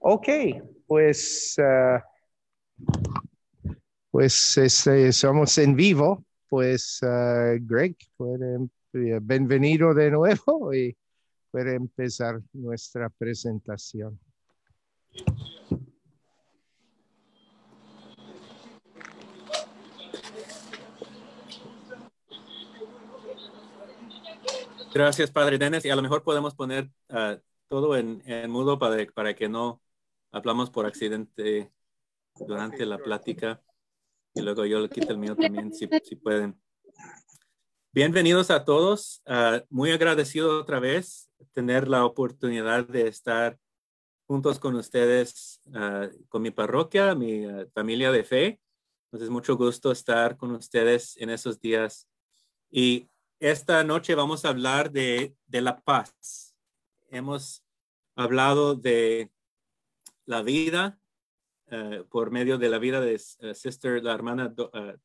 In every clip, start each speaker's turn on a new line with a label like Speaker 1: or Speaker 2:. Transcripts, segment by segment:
Speaker 1: Ok, pues, somos en vivo. Pues, Greg, bienvenido de nuevo y puede empezar nuestra presentación.
Speaker 2: Gracias, Padre Dennis. Y a lo mejor podemos poner todo en mudo para que no hablamos por accidente durante la plática. Y luego yo le quito el mío también, si pueden. Bienvenidos a todos. Muy agradecido otra vez tener la oportunidad de estar juntos con ustedes, con mi parroquia, mi familia de fe. Entonces, mucho gusto estar con ustedes en esos días. Y esta noche vamos a hablar de la paz. Hemos hablado de la vida por medio de la vida de la hermana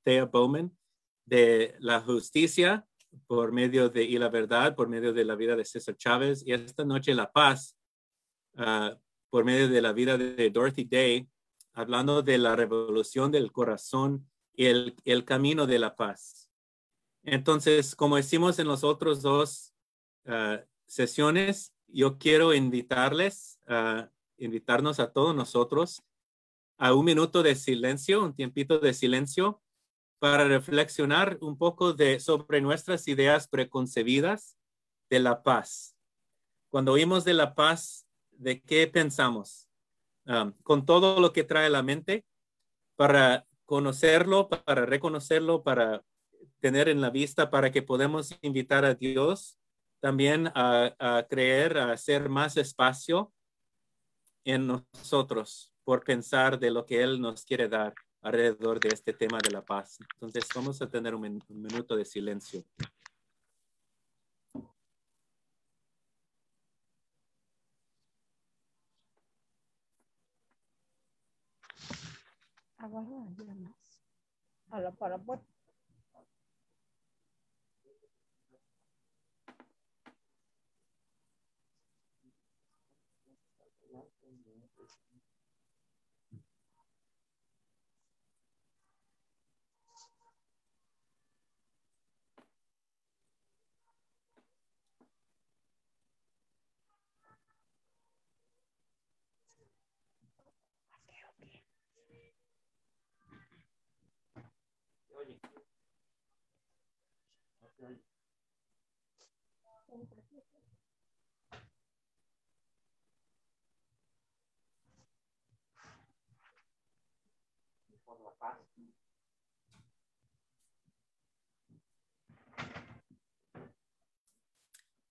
Speaker 2: Thea Bowman, de la justicia por medio de, y la verdad por medio de la vida de César Chávez, y esta noche la paz por medio de la vida de Dorothy Day, hablando de la revolución del corazón y el camino de la paz. Entonces, como hicimos en los otros dos sesiones, yo quiero invitarnos a todos nosotros a un minuto de silencio, un tiempito de silencio, para reflexionar un poco sobre nuestras ideas preconcebidas de la paz. Cuando oímos de la paz, ¿de qué pensamos? Con todo lo que trae la mente, para conocerlo, para reconocerlo, para tener en la vista, para que podamos invitar a Dios también a creer, a hacer más espacio en nosotros por pensar de lo que Él nos quiere dar alrededor de este tema de la paz. Entonces vamos a tener un minuto de silencio.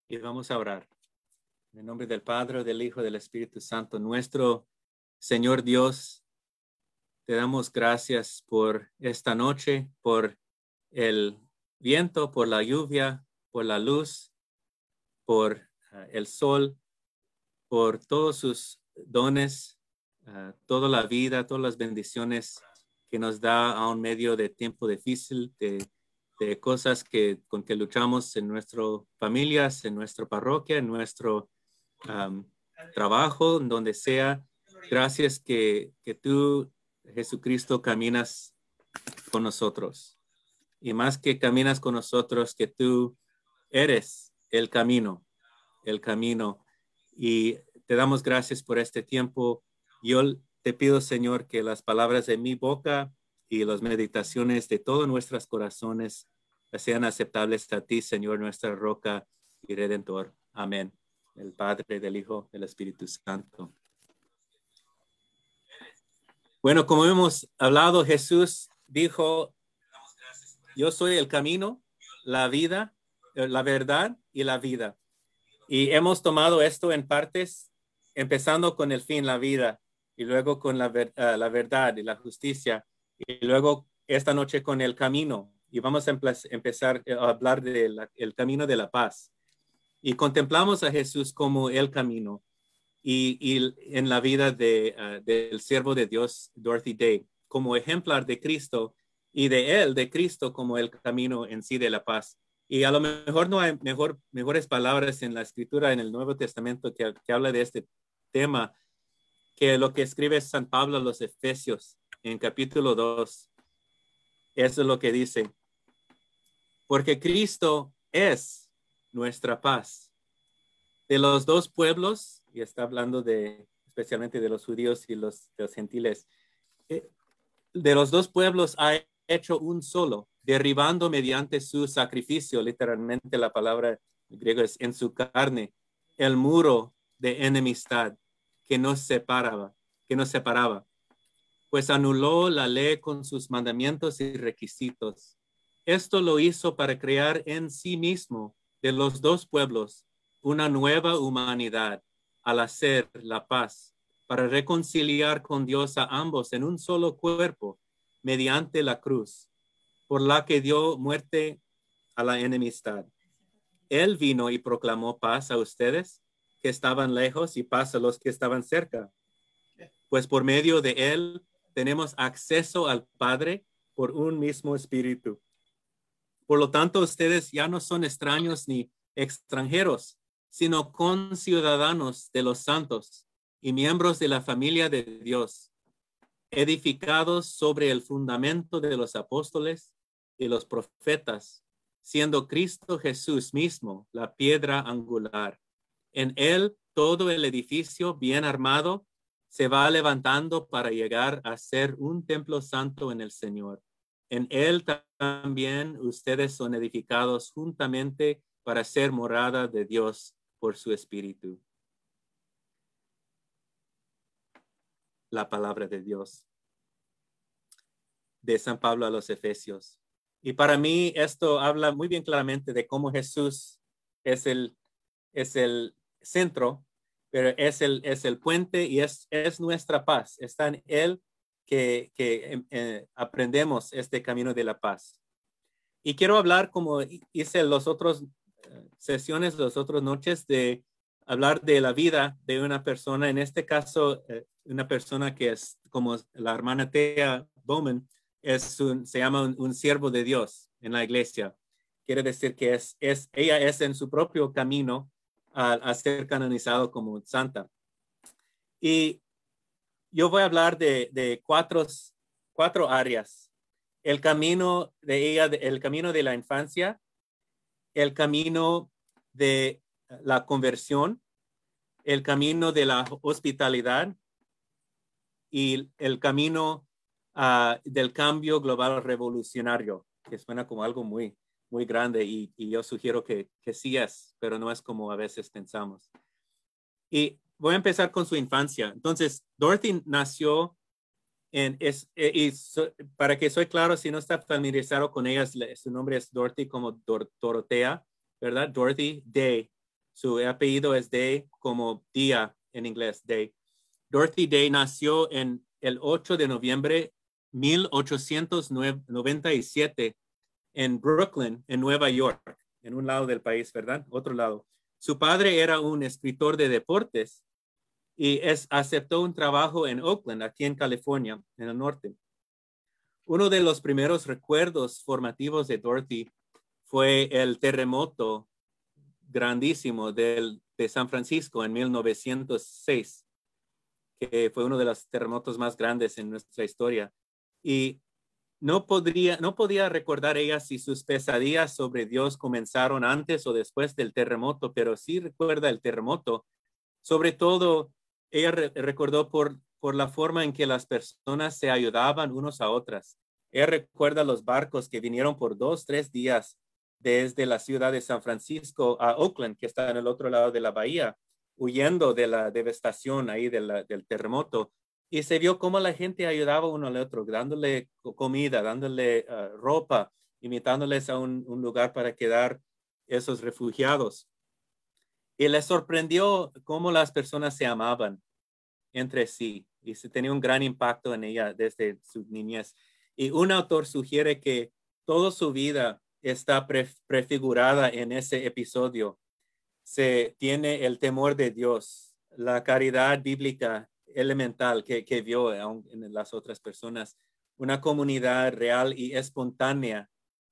Speaker 2: Y vamos a orar. En el nombre del Padre, del Hijo, del Espíritu Santo, nuestro Señor Dios, te damos gracias por esta noche, por el viento, por la lluvia, por la luz, por el sol, por todos sus dones, toda la vida, todas las bendiciones que nos da a un medio de tiempo difícil, de cosas con que luchamos en nuestras familias, en nuestra parroquia, en nuestro trabajo, donde sea. Gracias que tú, Jesucristo, caminas con nosotros. Y más que caminas con nosotros, que tú eres el camino, el camino. Y te damos gracias por este tiempo. Yo te pido, Señor, que las palabras de mi boca y las meditaciones de todos nuestros corazones sean aceptables a ti, Señor, nuestra roca y redentor. Amén. Del Padre, del Hijo, del Espíritu Santo. Bueno, como hemos hablado, Jesús dijo, yo soy el camino, la vida, la verdad y la vida. Y hemos tomado esto en partes, empezando con el fin, la vida, y luego con la verdad y la justicia, y luego esta noche con el camino. Y vamos a empezar a hablar del camino de la paz. Y contemplamos a Jesús como el camino. Y en la vida del siervo de Dios, Dorothy Day, como ejemplar de Cristo y de Cristo como el camino en sí de la paz. Y a lo mejor no hay mejores palabras en la escritura, en el Nuevo Testamento que habla de este tema, que lo que escribe San Pablo a los Efesios en capítulo 2, eso es lo que dice. Porque Cristo es nuestra paz. De los dos pueblos, y está hablando especialmente de los judíos y los gentiles, de los dos pueblos ha hecho un solo, derribando mediante su sacrificio, literalmente la palabra griega es en su carne, el muro de enemistad que nos separaba, pues anuló la ley con sus mandamientos y requisitos. Esto lo hizo para crear en sí mismo de los dos pueblos una nueva humanidad al hacer la paz, para reconciliar con Dios a ambos en un solo cuerpo mediante la cruz, por la que dio muerte a la enemistad. Él vino y proclamó paz a ustedes que estaban lejos y paz a los que estaban cerca, pues por medio de él tenemos acceso al Padre por un mismo espíritu. Por lo tanto, ustedes ya no son extraños ni extranjeros, sino conciudadanos de los santos y miembros de la familia de Dios, edificados sobre el fundamento de los apóstoles y los profetas, siendo Cristo Jesús mismo la piedra angular. En él todo el edificio bien armado se va levantando para llegar a ser un templo santo en el Señor. En él también ustedes son edificados juntamente para ser morada de Dios por su Espíritu. La palabra de Dios de San Pablo a los Efesios. Y para mí esto habla muy bien claramente de cómo Jesús es el centro, pero es el puente y es nuestra paz. Está en él que aprendemos este camino de la paz. Y quiero hablar, como hice los otros sesiones, las otras noches, de hablar de la vida de una persona, en este caso, una persona que es como la hermana Thea Bowman, se llama un siervo de Dios en la iglesia. Quiere decir que ella es en su propio camino a ser canonizado como santa. Y yo voy a hablar de cuatro áreas. El camino de ella, el camino de la infancia, el camino de la conversión, el camino de la hospitalidad y el camino del cambio global revolucionario, que suena como algo muy, muy grande y yo sugiero que sí es, pero no es como a veces pensamos. Y voy a empezar con su infancia. Entonces, Dorothy nació para que soy claro, si no está familiarizado con ella, su nombre es Dorothy como Dorotea, ¿verdad? Dorothy Day. Su apellido es Day como día en inglés, Day. Dorothy Day nació en el 8 de noviembre 1897 en Brooklyn, en Nueva York, en un lado del país, ¿verdad? Otro lado. Su padre era un escritor de deportes y aceptó un trabajo en Oakland, aquí en California, en el norte. Uno de los primeros recuerdos formativos de Dorothy fue el terremoto grandísimo de San Francisco en 1906, que fue uno de los terremotos más grandes en nuestra historia. Y no podía recordar ella si sus pesadillas sobre Dios comenzaron antes o después del terremoto, pero sí recuerda el terremoto. Sobre todo, ella recordó por la forma en que las personas se ayudaban unos a otras. Ella recuerda los barcos que vinieron por 2, 3 días desde la ciudad de San Francisco a Oakland, que está en el otro lado de la bahía, huyendo de la devastación ahí del terremoto. Y se vio cómo la gente ayudaba uno al otro, dándole comida, dándole ropa, invitándoles a un lugar para quedar esos refugiados. Y le sorprendió cómo las personas se amaban entre sí y se tenía un gran impacto en ella desde su niñez. Y un autor sugiere que toda su vida está prefigurada en ese episodio. Se tiene el temor de Dios, la caridad bíblica elemental que vio en las otras personas, una comunidad real y espontánea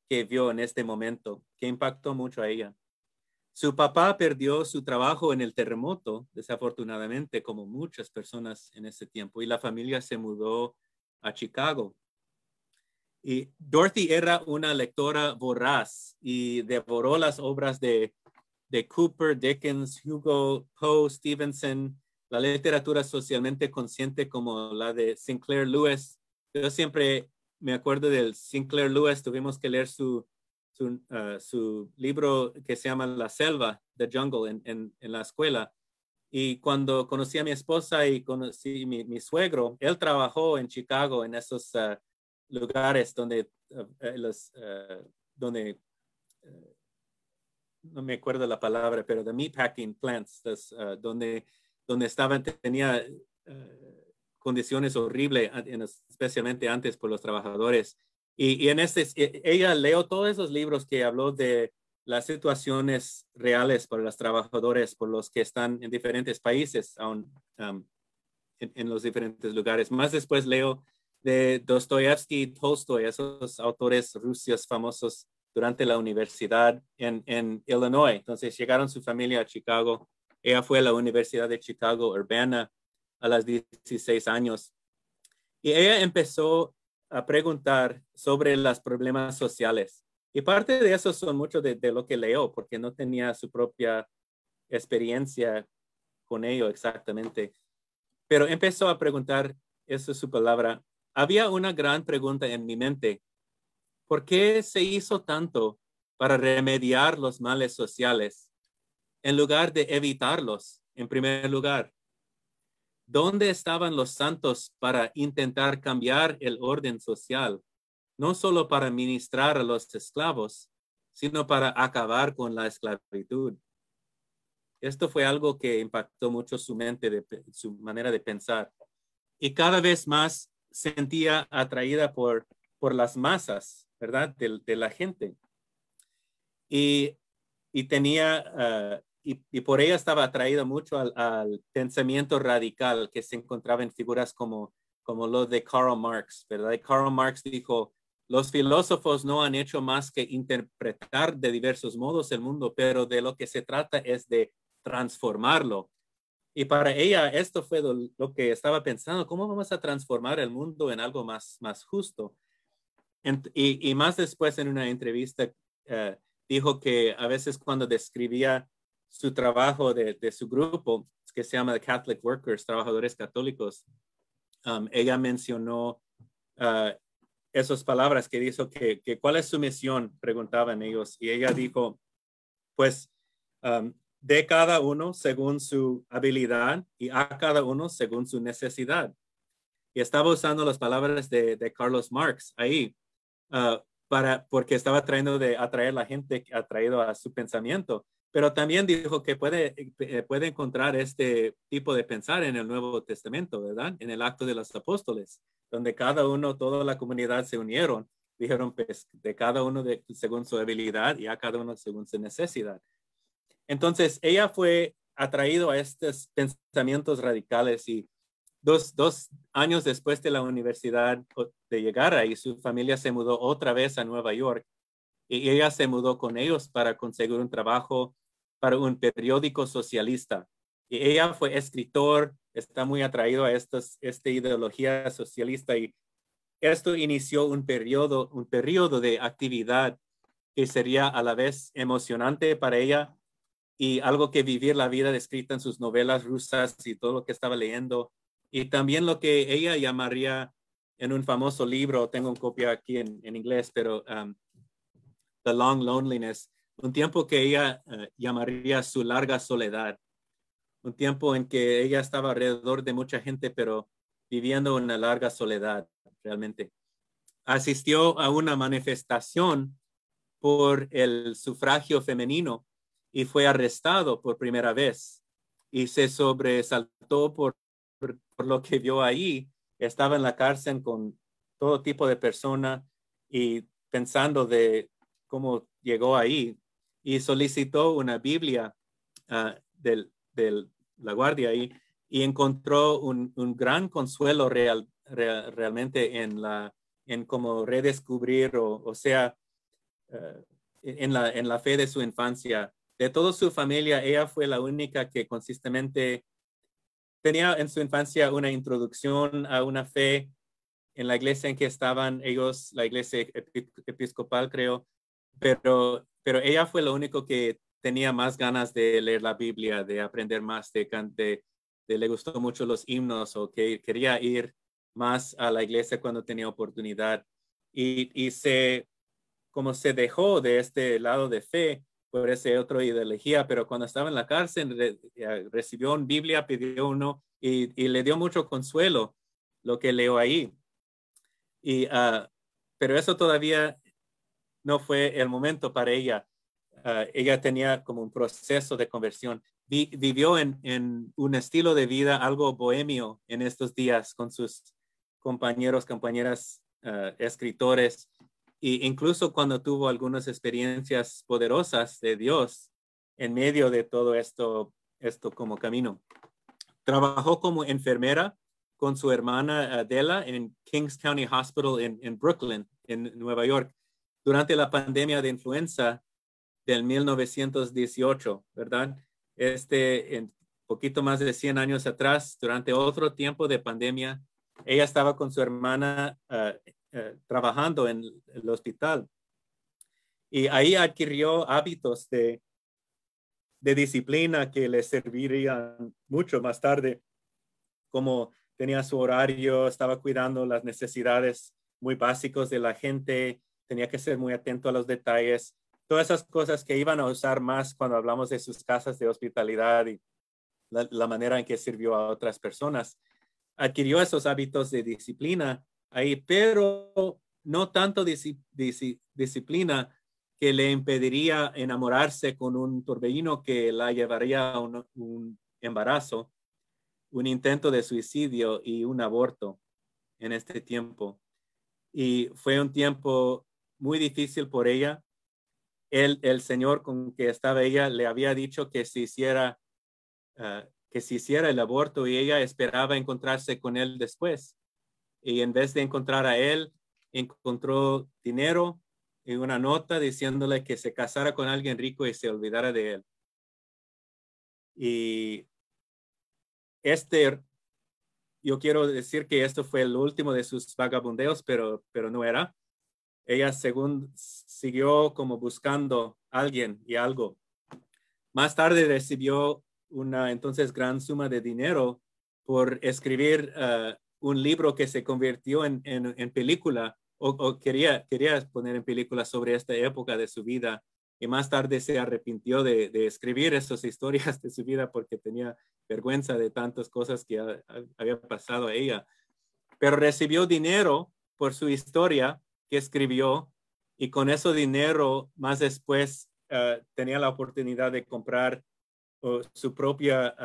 Speaker 2: que vio en este momento, que impactó mucho a ella. Su papá perdió su trabajo en el terremoto, desafortunadamente, como muchas personas en ese tiempo, y la familia se mudó a Chicago. Y Dorothy era una lectora voraz y devoró las obras de Cooper, Dickens, Hugo, Poe, Stevenson, la literatura socialmente consciente como la de Sinclair Lewis. Yo siempre me acuerdo del Sinclair Lewis, tuvimos que leer su libro que se llama La Selva, The Jungle, en la escuela. Y cuando conocí a mi esposa y conocí mi suegro, él trabajó en Chicago en esos lugares donde no me acuerdo la palabra, pero the meatpacking plants, donde tenía condiciones horribles, especialmente antes por los trabajadores. Y ella leyó todos esos libros que habló de las situaciones reales para los trabajadores, por los que están en diferentes países, en los diferentes lugares. Más después leo de Dostoyevsky, Tolstoy, esos autores rusos famosos durante la universidad en Illinois. Entonces llegaron su familia a Chicago. Ella fue a la Universidad de Chicago Urbana a los 16 años. Y ella empezó a preguntar sobre los problemas sociales. Y parte de eso son mucho de lo que leyó, porque no tenía su propia experiencia con ello exactamente. Pero empezó a preguntar, esa es su palabra. Había una gran pregunta en mi mente. ¿Por qué se hizo tanto para remediar los males sociales en lugar de evitarlos en primer lugar? ¿Dónde estaban los santos para intentar cambiar el orden social, no solo para ministrar a los esclavos, sino para acabar con la esclavitud? Esto fue algo que impactó mucho su mente, su manera de pensar. Y cada vez más sentía atraída por las masas, ¿verdad? De la gente. Y tenía, y por ella estaba atraída mucho al pensamiento radical que se encontraba en figuras como lo de Karl Marx, ¿verdad? Y Karl Marx dijo, los filósofos no han hecho más que interpretar de diversos modos el mundo, pero de lo que se trata es de transformarlo. Y para ella esto fue lo que estaba pensando, ¿cómo vamos a transformar el mundo en algo más justo? Y más después en una entrevista dijo que a veces cuando describía su trabajo de su grupo, que se llama The Catholic Workers, trabajadores católicos, ella mencionó esas palabras que dijo que ¿cuál es su misión? Preguntaban ellos. Y ella dijo, pues, de cada uno según su habilidad y a cada uno según su necesidad. Y estaba usando las palabras de Carlos Marx ahí, porque estaba tratando de atraer a la gente atraído a su pensamiento. Pero también dijo que puede encontrar este tipo de pensar en el Nuevo Testamento, ¿verdad? En el Acto de los Apóstoles, donde cada uno, toda la comunidad se unieron. Dijeron, pues, de cada uno según su habilidad y a cada uno según su necesidad. Entonces, ella fue atraído a estos pensamientos radicales y dos años después de la universidad de llegar ahí, su familia se mudó otra vez a Nueva York y ella se mudó con ellos para conseguir un trabajo para un periódico socialista. Y ella fue escritor, está muy atraído a esta ideología socialista y esto inició un periodo de actividad que sería a la vez emocionante para ella y algo que vivir la vida descrita en sus novelas rusas y todo lo que estaba leyendo. Y también lo que ella llamaría en un famoso libro, tengo una copia aquí en inglés, pero The Long Loneliness, un tiempo que ella llamaría su larga soledad, un tiempo en que ella estaba alrededor de mucha gente, pero viviendo una larga soledad realmente. Asistió a una manifestación por el sufragio femenino y fue arrestado por primera vez y se sobresaltó por lo que vio ahí. Estaba en la cárcel con todo tipo de personas y pensando de cómo llegó ahí y solicitó una Biblia de la guardia ahí y encontró un gran consuelo realmente en cómo redescubrir o sea, en la fe de su infancia de toda su familia, ella fue la única que consistentemente tenía en su infancia una introducción a una fe en la iglesia en que estaban ellos, la iglesia episcopal, creo, pero ella fue lo único que tenía más ganas de leer la Biblia, de aprender más, le gustó mucho los himnos o que quería ir más a la iglesia cuando tenía oportunidad. Y como se dejó de este lado de fe por ese otro ideología, pero cuando estaba en la cárcel recibió una Biblia, pidió uno y le dio mucho consuelo lo que leo ahí. Pero eso todavía no fue el momento para ella. Ella tenía como un proceso de conversión. Vivió en un estilo de vida algo bohemio en estos días con sus compañeros, compañeras, escritores, e incluso cuando tuvo algunas experiencias poderosas de Dios en medio de todo esto como camino. Trabajó como enfermera con su hermana Adela en Kings County Hospital en Brooklyn, en Nueva York, durante la pandemia de influenza del 1918, ¿verdad? En poquito más de 100 años atrás, durante otro tiempo de pandemia, ella estaba con su hermana trabajando en el hospital y ahí adquirió hábitos de disciplina que le servirían mucho más tarde, como tenía su horario, estaba cuidando las necesidades muy básicas de la gente, tenía que ser muy atento a los detalles, todas esas cosas que iban a usar más cuando hablamos de sus casas de hospitalidad y la manera en que sirvió a otras personas. Adquirió esos hábitos de disciplina ahí, pero no tanto disciplina que le impediría enamorarse con un torbellino que la llevaría a un embarazo, un intento de suicidio y un aborto en este tiempo. Y fue un tiempo muy difícil por ella. El señor con que estaba ella le había dicho que se hiciera el aborto y ella esperaba encontrarse con él después. Y en vez de encontrar a él, encontró dinero y una nota diciéndole que se casara con alguien rico y se olvidara de él. Y yo quiero decir que esto fue el último de sus vagabundeos, pero no era. Ella según siguió como buscando a alguien y algo. Más tarde recibió una entonces gran suma de dinero por escribir un libro que se convirtió en película o quería poner en película sobre esta época de su vida y más tarde se arrepintió de escribir esas historias de su vida porque tenía vergüenza de tantas cosas que había pasado a ella. Pero recibió dinero por su historia que escribió y con ese dinero más después tenía la oportunidad de comprar su propia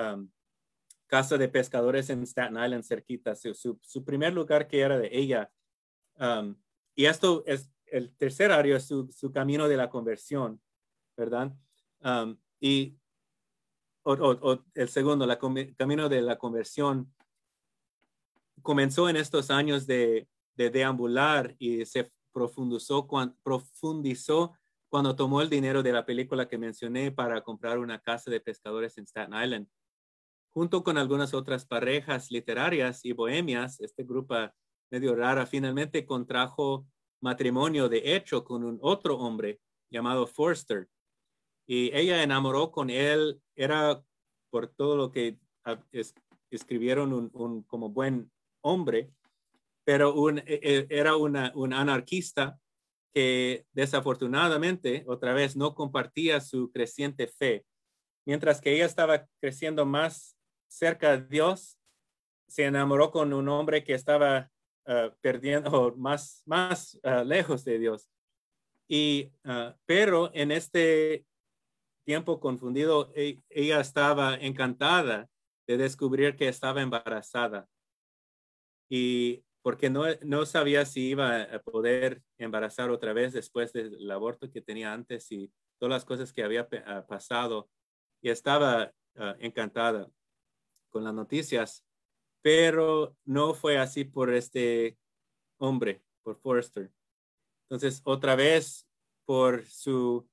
Speaker 2: casa de pescadores en Staten Island, cerquita, su primer lugar que era de ella. Y esto es el tercer área, su camino de la conversión, ¿verdad? Y el segundo, camino de la conversión, comenzó en estos años de deambular y se profundizó cuando tomó el dinero de la película que mencioné para comprar una casa de pescadores en Staten Island. Junto con algunas otras parejas literarias y bohemias, este grupo medio rara finalmente contrajo matrimonio de hecho con un otro hombre llamado Forster. Y ella enamoró con él, era por todo lo que escribieron un como buen hombre, pero era un anarquista que desafortunadamente, otra vez, no compartía su creciente fe. Mientras que ella estaba creciendo más cerca de Dios, se enamoró con un hombre que estaba perdiendo más lejos de Dios. Pero en este tiempo confundido, ella estaba encantada de descubrir que estaba embarazada y porque no sabía si iba a poder embarazar otra vez después del aborto que tenía antes y todas las cosas que había pasado y estaba encantada con las noticias, pero no fue así por este hombre, por Forster. Entonces, otra vez, por su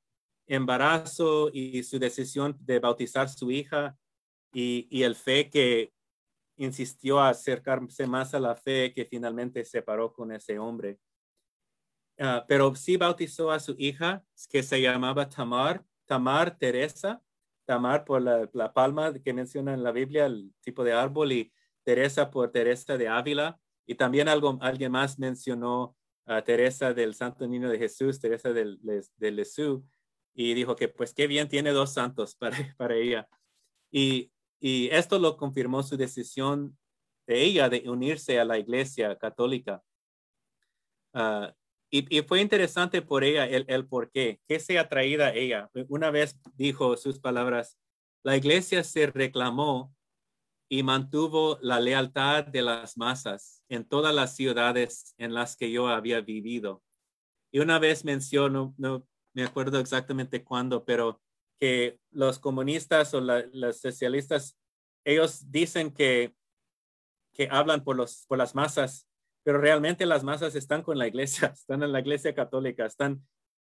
Speaker 2: embarazo y su decisión de bautizar su hija y el fe que insistió a acercarse más a la fe que finalmente se separó con ese hombre. Pero sí bautizó a su hija, que se llamaba Tamar Teresa, Tamar por la palma que menciona en la Biblia, el tipo de árbol, y Teresa por Teresa de Ávila. Y también alguien más mencionó a Teresa del Santo Niño de Jesús, Teresa del Lisieux, y dijo que pues qué bien, tiene dos santos para ella. Y esto lo confirmó su decisión de ella de unirse a la Iglesia Católica. Y fue interesante por ella el por qué, qué se atraída a ella. Una vez dijo sus palabras, la Iglesia se reclamó y mantuvo la lealtad de las masas en todas las ciudades en las que yo había vivido. Y una vez mencionó, no me acuerdo exactamente cuándo, pero que los comunistas o los socialistas, ellos dicen que hablan por las masas, pero realmente las masas están con la iglesia, están en la iglesia católica,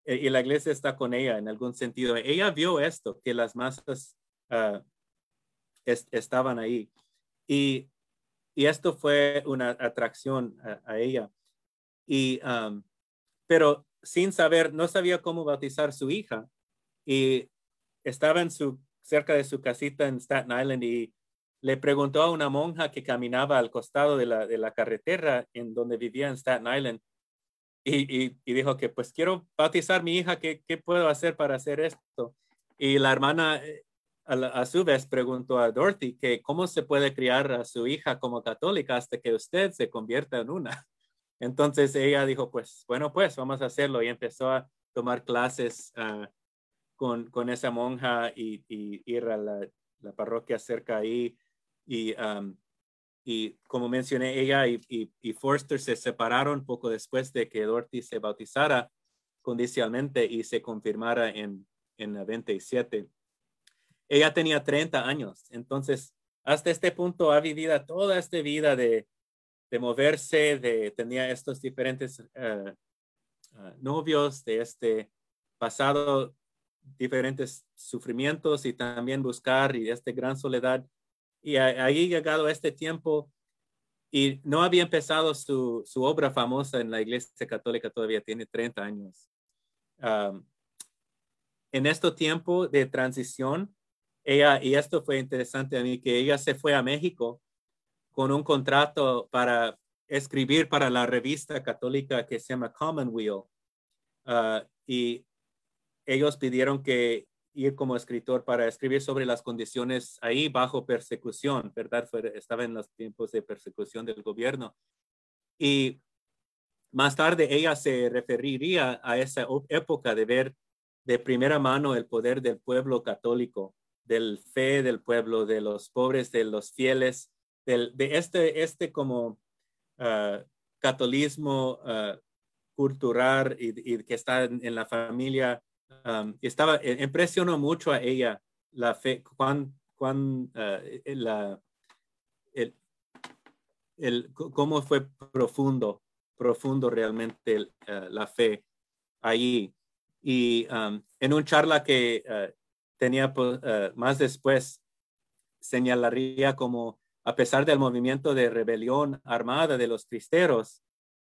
Speaker 2: y la iglesia está con ella en algún sentido. Ella vio esto, que las masas estaban ahí. Y esto fue una atracción a ella. Pero sin saber, no sabía cómo bautizar su hija. Y estaba cerca de su casita en Staten Island y le preguntó a una monja que caminaba al costado de la carretera en donde vivía en Staten Island y dijo que pues quiero bautizar a mi hija, ¿qué puedo hacer para hacer esto? Y la hermana a su vez preguntó a Dorothy que cómo se puede criar a su hija como católica hasta que usted se convierta en una. Entonces ella dijo pues bueno pues vamos a hacerlo y empezó a tomar clases con esa monja y ir a la parroquia cerca ahí. Y como mencioné, ella y Forster se separaron poco después de que Dorothy se bautizara condicionalmente y se confirmara en el 97. Ella tenía 30 años, entonces hasta este punto ha vivido toda esta vida de moverse, tenía estos diferentes novios, de este pasado diferentes sufrimientos y también buscar y esta gran soledad. Y ahí llegado este tiempo y no había empezado su obra famosa en la Iglesia Católica, todavía tiene 30 años. En este tiempo de transición, ella, y esto fue interesante a mí, que ella se fue a México con un contrato para escribir para la revista católica que se llama Commonweal. Y ellos pidieron que ir como escritor para escribir sobre las condiciones ahí bajo persecución, ¿verdad? Estaba en los tiempos de persecución del gobierno. Y más tarde ella se referiría a esa época de ver de primera mano el poder del pueblo católico, del fe del pueblo, de los pobres, de los fieles, de este como catolicismo cultural y que está en la familia. Impresionó mucho a ella la fe, cómo fue profundo realmente la fe allí. Y en una charla que tenía más después, señalaría como a pesar del movimiento de rebelión armada de los cristeros,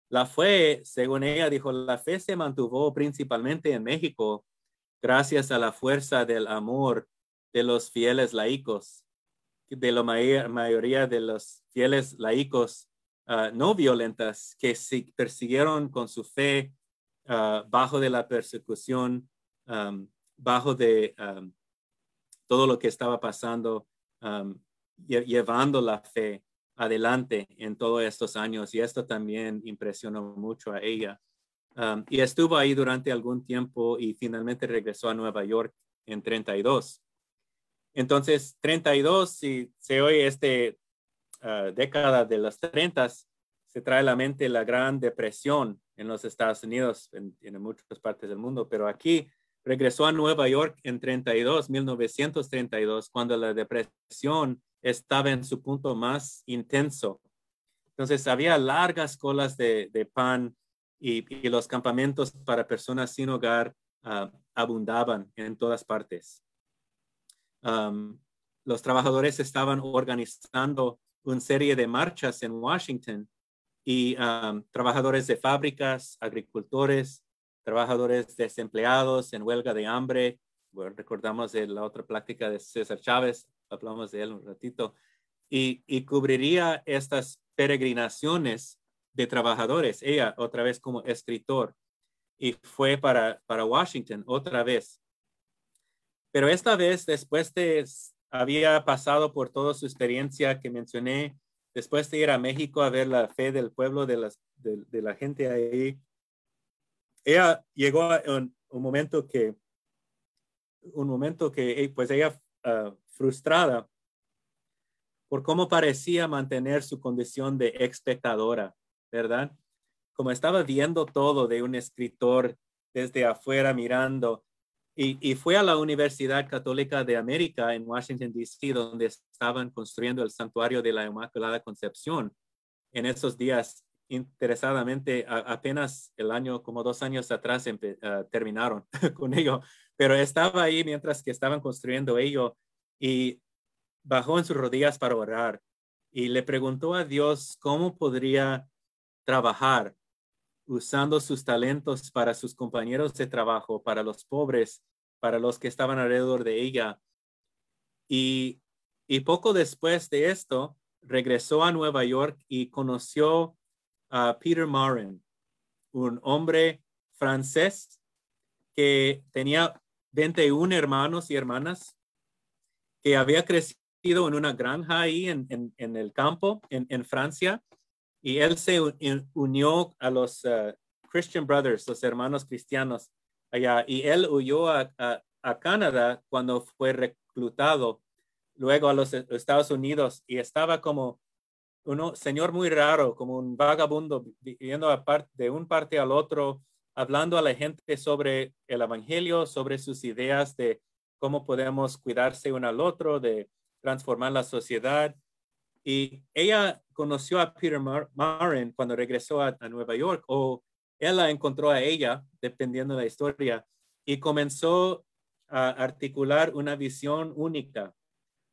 Speaker 2: la fe, según ella dijo, la fe se mantuvo principalmente en México gracias a la fuerza del amor de los fieles laicos, de la mayoría de los fieles laicos no violentas que se persiguieron con su fe bajo de la persecución, bajo de todo lo que estaba pasando, llevando la fe adelante en todos estos años. Y esto también impresionó mucho a ella. Y estuvo ahí durante algún tiempo y finalmente regresó a Nueva York en 32. Entonces, 32, si se oye década de los 30, se trae a la mente la Gran Depresión en los Estados Unidos, en muchas partes del mundo, pero aquí regresó a Nueva York en 1932, cuando la depresión estaba en su punto más intenso. Entonces, había largas colas de pan y los campamentos para personas sin hogar abundaban en todas partes. Los trabajadores estaban organizando una serie de marchas en Washington y trabajadores de fábricas, agricultores, trabajadores desempleados en huelga de hambre. Bueno, recordamos de la otra plática de César Chávez, hablamos de él un ratito, y cubriría estas peregrinaciones de trabajadores, ella otra vez como escritor, y fue para Washington otra vez. Pero esta vez, después de había pasado por toda su experiencia que mencioné, después de ir a México a ver la fe del pueblo, de la gente ahí, ella llegó a un momento que pues ella frustrada por cómo parecía mantener su condición de espectadora, ¿verdad? Como estaba viendo todo de un escritor desde afuera mirando, y fue a la Universidad Católica de América en Washington, D.C., donde estaban construyendo el santuario de la Inmaculada Concepción. En esos días, interesadamente, apenas el año, como 2 años atrás, terminaron con ello, pero estaba ahí mientras que estaban construyendo ello y bajó en sus rodillas para orar y le preguntó a Dios cómo podría trabajar usando sus talentos para sus compañeros de trabajo, para los pobres, para los que estaban alrededor de ella. Y poco después de esto, regresó a Nueva York y conoció a Peter Maurin, un hombre francés que tenía 21 hermanos y hermanas, que había crecido en una granja ahí en el campo, en Francia, y él se unió a los Christian Brothers, los hermanos cristianos allá, y él huyó a Canadá cuando fue reclutado luego a los Estados Unidos, y estaba como un señor muy raro, como un vagabundo, yendo de un parte al otro, hablando a la gente sobre el evangelio, sobre sus ideas de cómo podemos cuidarse uno al otro, de transformar la sociedad. Y ella conoció a Peter Maurin cuando regresó a Nueva York, o él la encontró a ella, dependiendo de la historia, y comenzó a articular una visión única,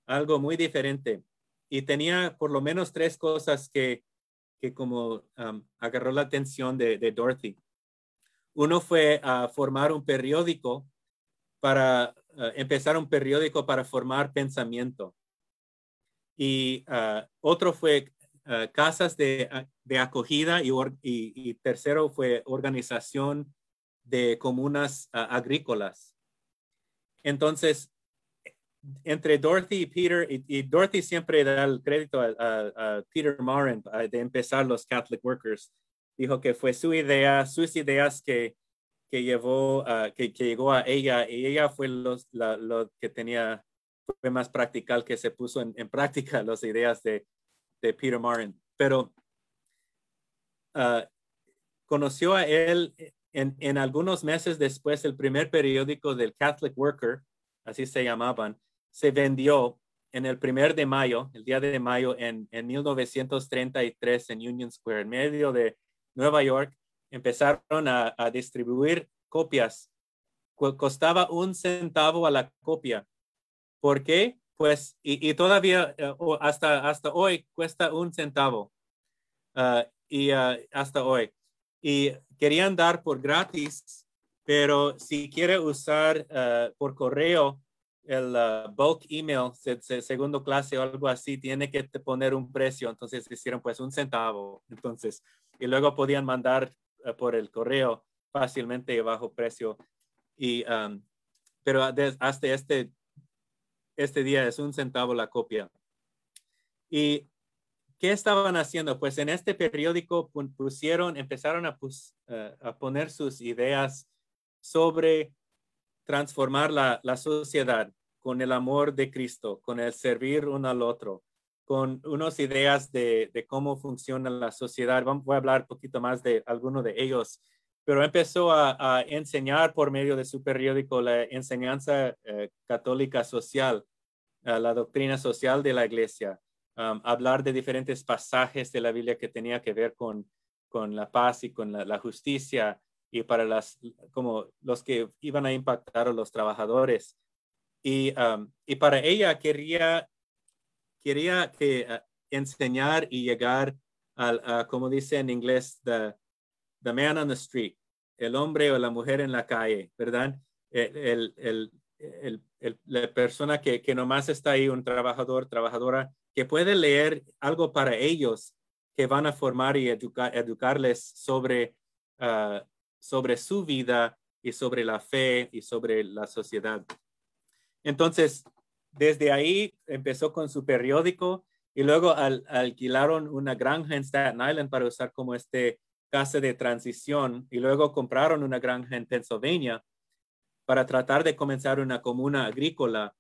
Speaker 2: algo muy diferente. Y tenía por lo menos 3 cosas que como agarró la atención de Dorothy. Uno fue formar un periódico empezar un periódico para formar pensamiento. Y otro fue casas de acogida y tercero fue organización de comunas agrícolas. Entonces, entre Dorothy y Peter, y Dorothy siempre da el crédito a Peter Maurin de empezar los Catholic Workers, dijo que fue sus ideas que llegó a ella, y ella fue lo que fue más practical, que se puso en práctica las ideas de Peter Maurin. Pero conoció a él en algunos meses después. El primer periódico del Catholic Worker, así se llamaban, se vendió en el 1 de mayo, el día de mayo en 1933 en Union Square, en medio de Nueva York. Empezaron a distribuir copias. Costaba 1 centavo a la copia. ¿Por qué? Pues, y todavía hasta hoy cuesta 1 centavo. Hasta hoy. Y querían dar por gratis, pero si quiere usar por correo el bulk email, segundo clase o algo así, tiene que poner un precio. Entonces hicieron pues 1 centavo. Entonces, y luego podían mandar por el correo fácilmente bajo precio. Pero hasta este día es 1 centavo la copia. ¿Y qué estaban haciendo? Pues en este periódico empezaron a poner sus ideas sobre transformar la sociedad con el amor de Cristo, con el servir uno al otro, con unas ideas de cómo funciona la sociedad. Voy a hablar un poquito más de alguno de ellos, pero empezó a enseñar por medio de su periódico la enseñanza católica social, la doctrina social de la iglesia. Hablar de diferentes pasajes de la Biblia que tenía que ver con la paz y con la justicia, y para como los que iban a impactar a los trabajadores. Y para ella quería que enseñar y llegar a, como dice en inglés, the man on the street, el hombre o la mujer en la calle, ¿verdad? La persona que nomás está ahí, un trabajador, trabajadora, que puede leer algo para ellos que van a formar y educarles sobre su vida y sobre la fe y sobre la sociedad. Entonces, desde ahí empezó con su periódico y luego alquilaron una granja en Staten Island para usar como casa de transición y luego compraron una granja en Pennsylvania para tratar de comenzar una comuna agrícola.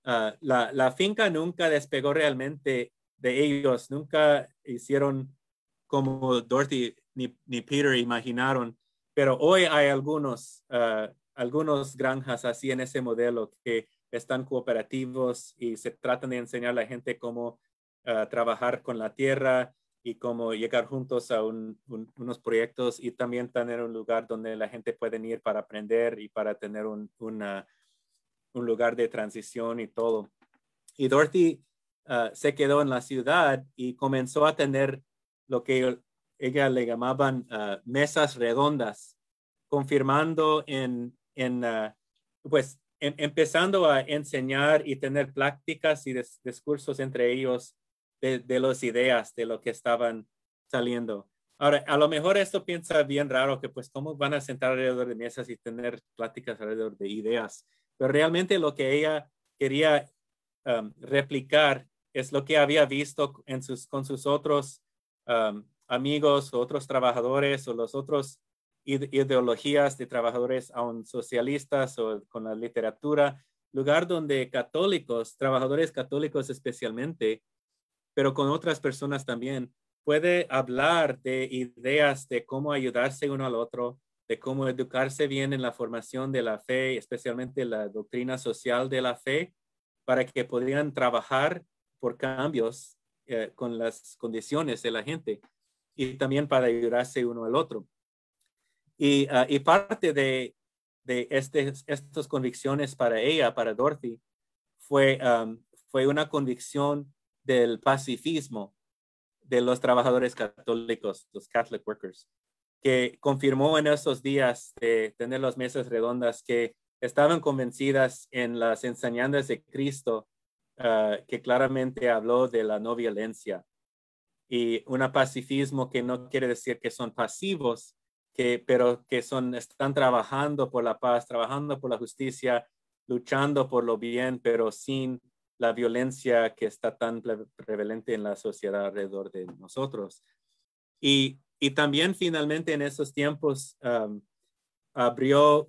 Speaker 2: La finca nunca despegó realmente de ellos, nunca hicieron como Dorothy ni Peter imaginaron, pero hoy hay algunos granjas así en ese modelo que están cooperativos y se tratan de enseñar a la gente cómo trabajar con la tierra y cómo llegar juntos a unos proyectos y también tener un lugar donde la gente puede ir para aprender y para tener un lugar de transición y todo. Y Dorothy se quedó en la ciudad y comenzó a tener lo que ella le llamaban mesas redondas, confirmando empezando a enseñar y tener prácticas y discursos entre ellos de las ideas, de lo que estaban saliendo. Ahora, a lo mejor esto piensa bien raro, que pues cómo van a sentar alrededor de mesas y tener pláticas alrededor de ideas, pero realmente lo que ella quería replicar es lo que había visto con sus otros amigos o otros trabajadores o los otros ideologías de trabajadores aún socialistas o con la literatura, lugar donde católicos, trabajadores católicos especialmente, pero con otras personas también, puede hablar de ideas de cómo ayudarse uno al otro, de cómo educarse bien en la formación de la fe, especialmente la doctrina social de la fe, para que podrían trabajar por cambios con las condiciones de la gente y también para ayudarse uno al otro. Y parte de estas convicciones para ella, para Dorothy, fue una convicción del pacifismo de los trabajadores católicos, los Catholic workers, que confirmó en esos días de tener las mesas redondas que estaban convencidas en las enseñanzas de Cristo, que claramente habló de la no violencia. Y un pacifismo que no quiere decir que son pasivos, pero que están trabajando por la paz, trabajando por la justicia, luchando por lo bien, pero sin la violencia que está tan prevalente en la sociedad alrededor de nosotros. Y también finalmente en esos tiempos abrió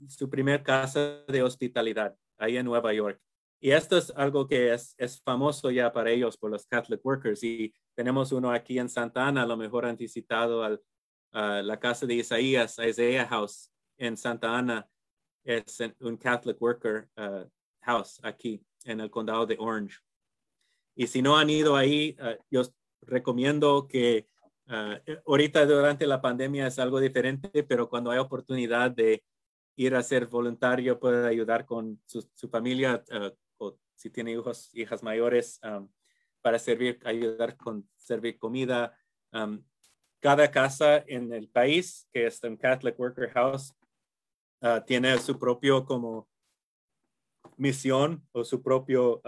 Speaker 2: su primer casa de hospitalidad ahí en Nueva York. Y esto es algo que es famoso ya para ellos, por los Catholic workers. Y tenemos uno aquí en Santa Ana, a lo mejor han visitado a la casa de Isaías, Isaiah House en Santa Ana. Es un Catholic worker house aquí en el condado de Orange. Y si no han ido ahí, yo recomiendo que ahorita durante la pandemia es algo diferente, pero cuando hay oportunidad de ir a ser voluntario, puede ayudar con su familia o si tiene hijas mayores para ayudar con servir comida. Cada casa en el país, que es un Catholic Worker House, tiene su propio como misión o su propio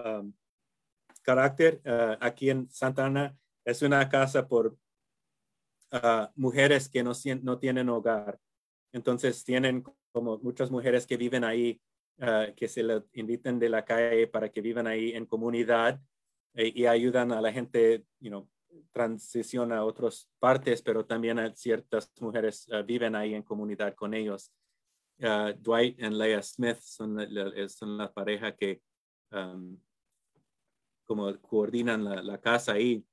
Speaker 2: carácter. Aquí en Santa Ana es una casa por mujeres que no tienen hogar. Entonces tienen como muchas mujeres que viven ahí, que se les invitan de la calle para que vivan ahí en comunidad y ayudan a la gente, transición a otras partes, pero también a ciertas mujeres viven ahí en comunidad con ellos. Dwight y Leah Smith son la pareja que como coordinan la casa ahí,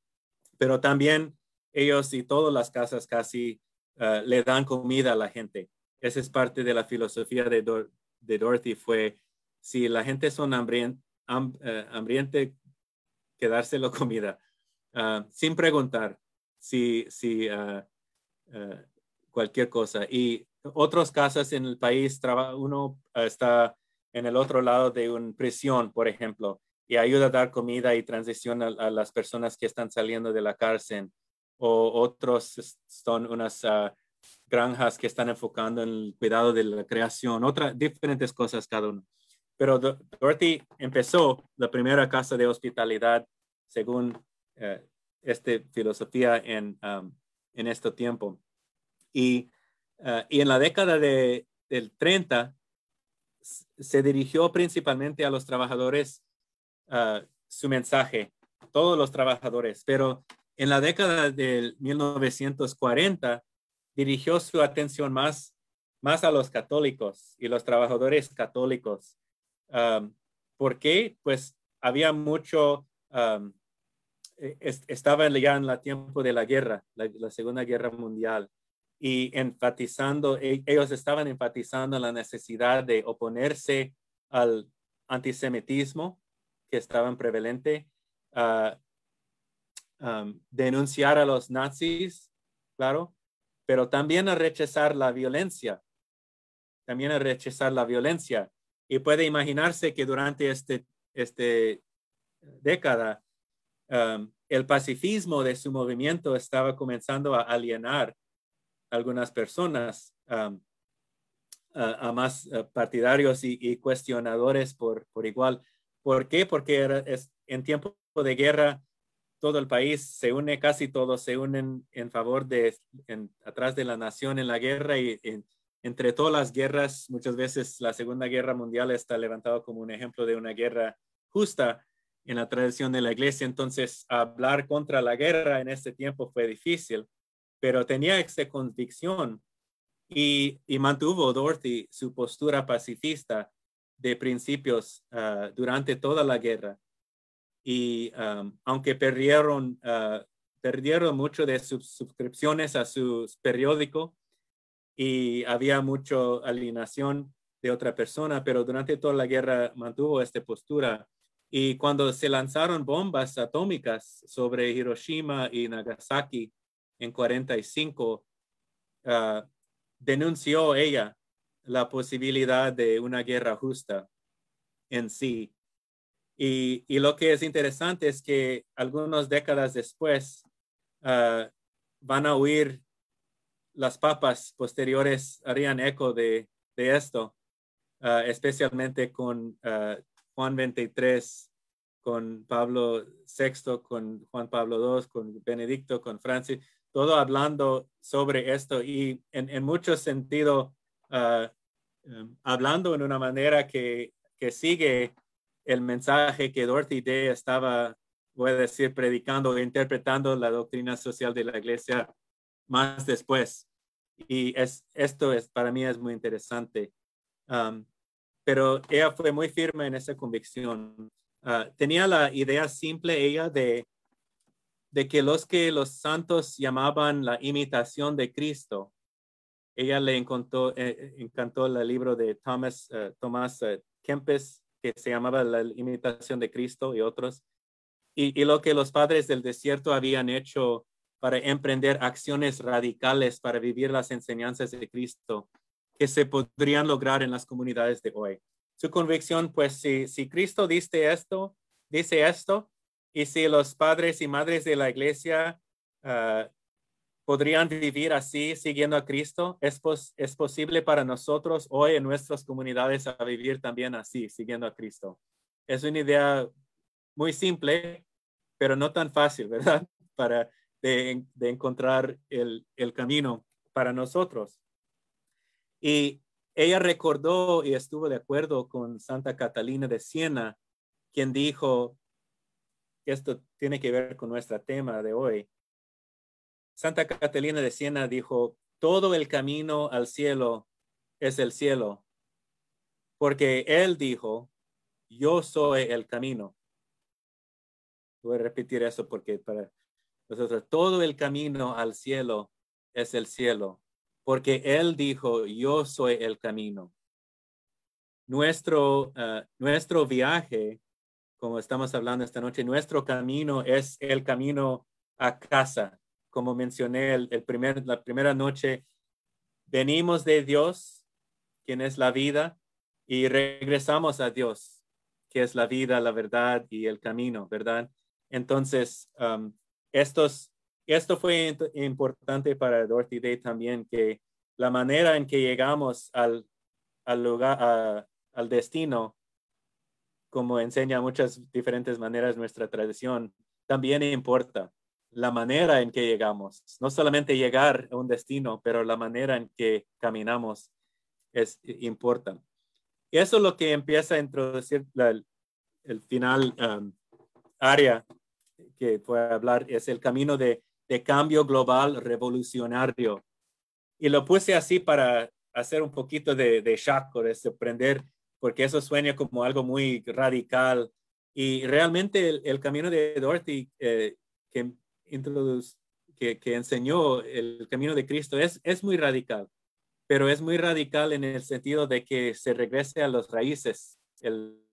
Speaker 2: pero también ellos y todas las casas casi le dan comida a la gente. Esa es parte de la filosofía de Dorothy, fue si la gente son hambriente, quedárselo comida, sin preguntar si cualquier cosa. Y otros casos en el país, uno está en el otro lado de una prisión, por ejemplo, y ayuda a dar comida y transición a las personas que están saliendo de la cárcel. O otros son unas granjas que están enfocando en el cuidado de la creación, diferentes cosas cada uno. Pero Dorothy empezó la primera casa de hospitalidad según esta filosofía en este tiempo. Y en la década del 30 se dirigió principalmente a los trabajadores su mensaje, todos los trabajadores, pero en la década del 1940 dirigió su atención más a los católicos y los trabajadores católicos. ¿Por qué? Pues había mucho, estaba ya en el tiempo de la guerra, la Segunda Guerra Mundial, y ellos estaban enfatizando la necesidad de oponerse al antisemitismo que estaba prevalente, denunciar a los nazis, claro, pero también a rechazar la violencia, Y puede imaginarse que durante este década, el pacifismo de su movimiento estaba comenzando a alienar a algunas personas, a más partidarios y cuestionadores por igual. ¿Por qué? Porque en tiempo de guerra todo el país se une, casi todos se unen en favor atrás de la nación en la guerra, y entre todas las guerras, muchas veces la Segunda Guerra Mundial está levantado como un ejemplo de una guerra justa en la tradición de la iglesia. Entonces, hablar contra la guerra en este tiempo fue difícil, pero tenía esa convicción y mantuvo Dorothy su postura pacifista de principios durante toda la guerra. Y aunque perdieron mucho de sus suscripciones a su periódico y había mucha alienación de otra persona, pero durante toda la guerra mantuvo esta postura. Y cuando se lanzaron bombas atómicas sobre Hiroshima y Nagasaki en 45, denunció ella la posibilidad de una guerra justa en sí. Y lo que es interesante es que algunas décadas después van a oír las papas posteriores, harían eco de esto, especialmente con Juan 23, con Pablo VI, con Juan Pablo II, con Benedicto, con Francis, todo hablando sobre esto y en mucho sentido hablando en una manera que sigue el mensaje que Dorothy Day estaba, voy a decir, predicando e interpretando la doctrina social de la iglesia más después. Y esto para mí es muy interesante. Pero ella fue muy firme en esa convicción. Tenía la idea simple ella de que los santos llamaban la imitación de Cristo. Ella le encantó el libro de Thomas Kempis, que se llamaba La imitación de Cristo, y otros. Y lo que los padres del desierto habían hecho para emprender acciones radicales para vivir las enseñanzas de Cristo que se podrían lograr en las comunidades de hoy. Su convicción, pues, si Cristo dice esto, y si los padres y madres de la iglesia podrían vivir así, siguiendo a Cristo, es posible para nosotros hoy en nuestras comunidades a vivir también así, siguiendo a Cristo. Es una idea muy simple, pero no tan fácil, ¿verdad? De encontrar el camino para nosotros. Y ella recordó y estuvo de acuerdo con Santa Catalina de Siena, quien dijo que esto tiene que ver con nuestro tema de hoy. Santa Catalina de Siena dijo: todo el camino al cielo es el cielo, porque él dijo: yo soy el camino. Voy a repetir eso porque para nosotros todo el camino al cielo es el cielo, porque él dijo: yo soy el camino. Nuestro viaje, como estamos hablando esta noche, nuestro camino es el camino a casa. Como mencioné la primera noche, venimos de Dios, quien es la vida, y regresamos a Dios, que es la vida, la verdad y el camino, ¿verdad? Entonces, esto fue importante para Dorothy Day también, que la manera en que llegamos al lugar, al destino, como enseña muchas diferentes maneras nuestra tradición, también importa la manera en que llegamos. No solamente llegar a un destino, pero la manera en que caminamos importa. Y eso es lo que empieza a introducir el final área que voy a hablar, es el camino de cambio global revolucionario. Y lo puse así para hacer un poquito de shock o de sorprender, porque eso suena como algo muy radical. Y realmente el camino de Dorothy que, que enseñó el camino de Cristo es muy radical, pero es muy radical en el sentido de que se regrese a las raíces. El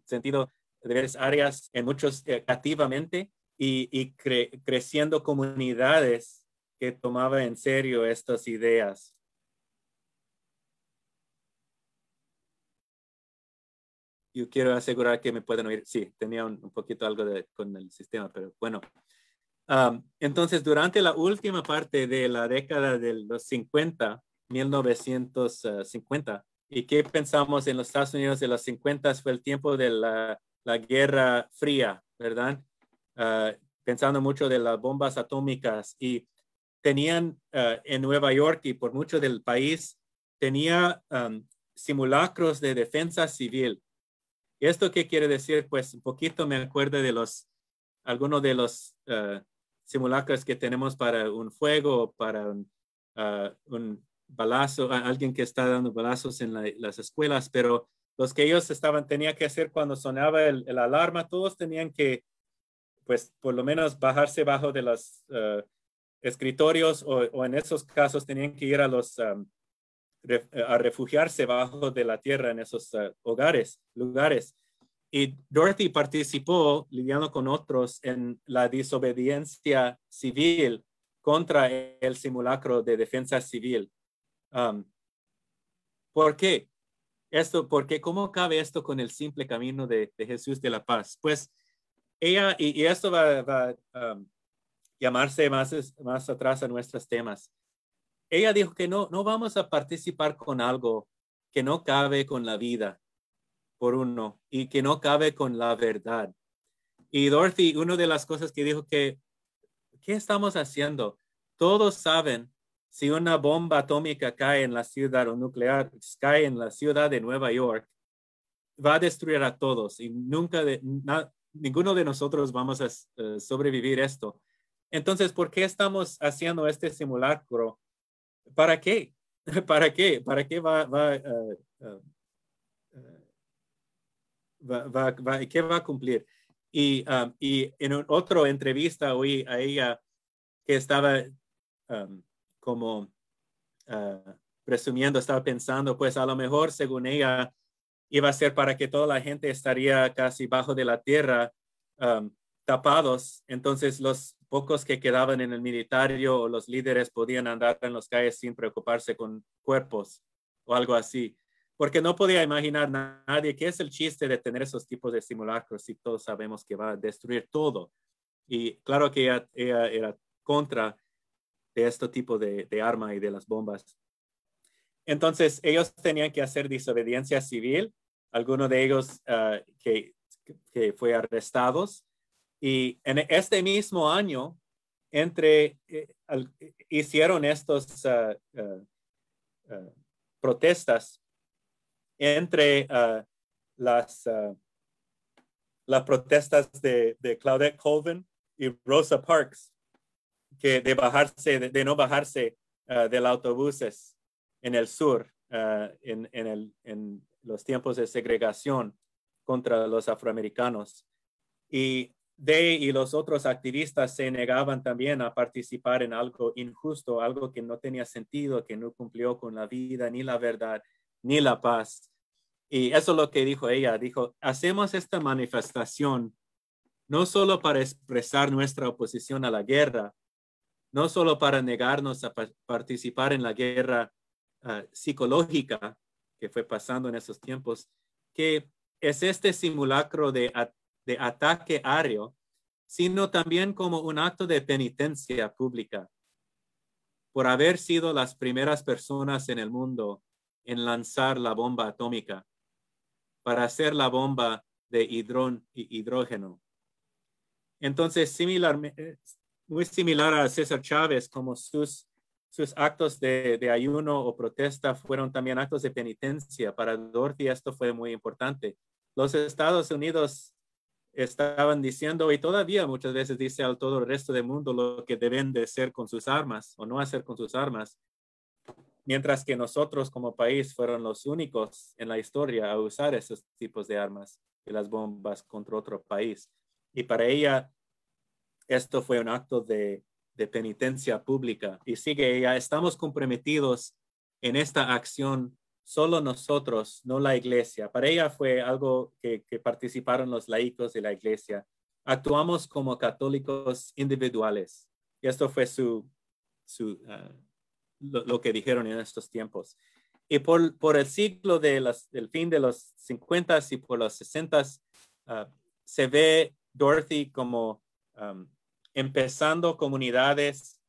Speaker 2: sentido de varias áreas en muchos activamente y creciendo comunidades que tomaban en serio estas ideas. Yo quiero asegurar que me pueden oír. Sí, tenía un poquito algo con el sistema, pero bueno. Entonces, durante la última parte de la década de los 50, 1950, ¿y qué pensamos en los Estados Unidos de los 50? Fue el tiempo de la Guerra Fría, ¿verdad? Pensando mucho de las bombas atómicas y tenían en Nueva York y por mucho del país, tenía simulacros de defensa civil. ¿Y esto qué quiere decir? Pues un poquito me acuerdo de algunos de los simulacros que tenemos para un fuego, para un balazo, alguien que está dando balazos en las escuelas, pero los que ellos tenían que hacer cuando sonaba el alarma, todos tenían que, pues, por lo menos bajarse bajo de los escritorios o en esos casos tenían que ir a a refugiarse bajo de la tierra en esos lugares. Y Dorothy participó lidiando con otros en la desobediencia civil contra el simulacro de defensa civil. ¿Por qué? Porque ¿cómo cabe esto con el simple camino de Jesús de la paz? Pues ella, y esto va a llamarse más atrás a nuestros temas. Ella dijo que no vamos a participar con algo que no cabe con la vida, por uno, y que no cabe con la verdad. Y Dorothy, una de las cosas que dijo ¿qué estamos haciendo? Todos saben si una bomba atómica cae en la ciudad o nuclear cae en la ciudad de Nueva York, va a destruir a todos y ninguno de nosotros vamos a sobrevivir esto. Entonces, ¿por qué estamos haciendo este simulacro? ¿Para qué? ¿Para qué? ¿Para qué qué va a cumplir? Y en otra entrevista oí a ella que estaba como presumiendo, estaba pensando, pues a lo mejor según ella iba a ser para que toda la gente estaría casi bajo de la tierra tapados. Entonces los pocos que quedaban en el militario o los líderes podían andar en las calles sin preocuparse con cuerpos o algo así. Porque no podía imaginar nadie qué es el chiste de tener esos tipos de simulacros si todos sabemos que va a destruir todo. Y claro que ella era contra de este tipo de arma y de las bombas. Entonces, ellos tenían que hacer desobediencia civil, algunos de ellos que fue arrestados. Y en este mismo año, hicieron estos protestas entre las protestas de Claudette Colvin y Rosa Parks, que de no bajarse del autobuses en el sur, en los tiempos de segregación contra los afroamericanos. Y Day y los otros activistas se negaban también a participar en algo injusto, algo que no tenía sentido, que no cumplió con la vida, ni la verdad, ni la paz. Y eso es lo que dijo ella. Dijo, hacemos esta manifestación no solo para expresar nuestra oposición a la guerra, no solo para negarnos a participar en la guerra psicológica que fue pasando en esos tiempos, que es este simulacro de ataque aéreo, sino también como un acto de penitencia pública por haber sido las primeras personas en el mundo en lanzar la bomba atómica para hacer la bomba de hidrógeno. Entonces, muy similar a César Chávez, como sus actos de ayuno o protesta fueron también actos de penitencia. Para Dorothy esto fue muy importante. Los Estados Unidos estaban diciendo, y todavía muchas veces dice al todo el resto del mundo lo que deben de hacer con sus armas o no hacer con sus armas, mientras que nosotros como país fueron los únicos en la historia a usar esos tipos de armas y las bombas contra otro país. Y para ella, esto fue un acto de penitencia pública. Y sigue ella, estamos comprometidos en esta acción solo nosotros, no la iglesia. Para ella fue algo que participaron los laicos de la iglesia. Actuamos como católicos individuales. Y esto fue lo que dijeron en estos tiempos. Y por el siglo del fin de los 50 y por los 60 se ve Dorothy como empezando comunidades,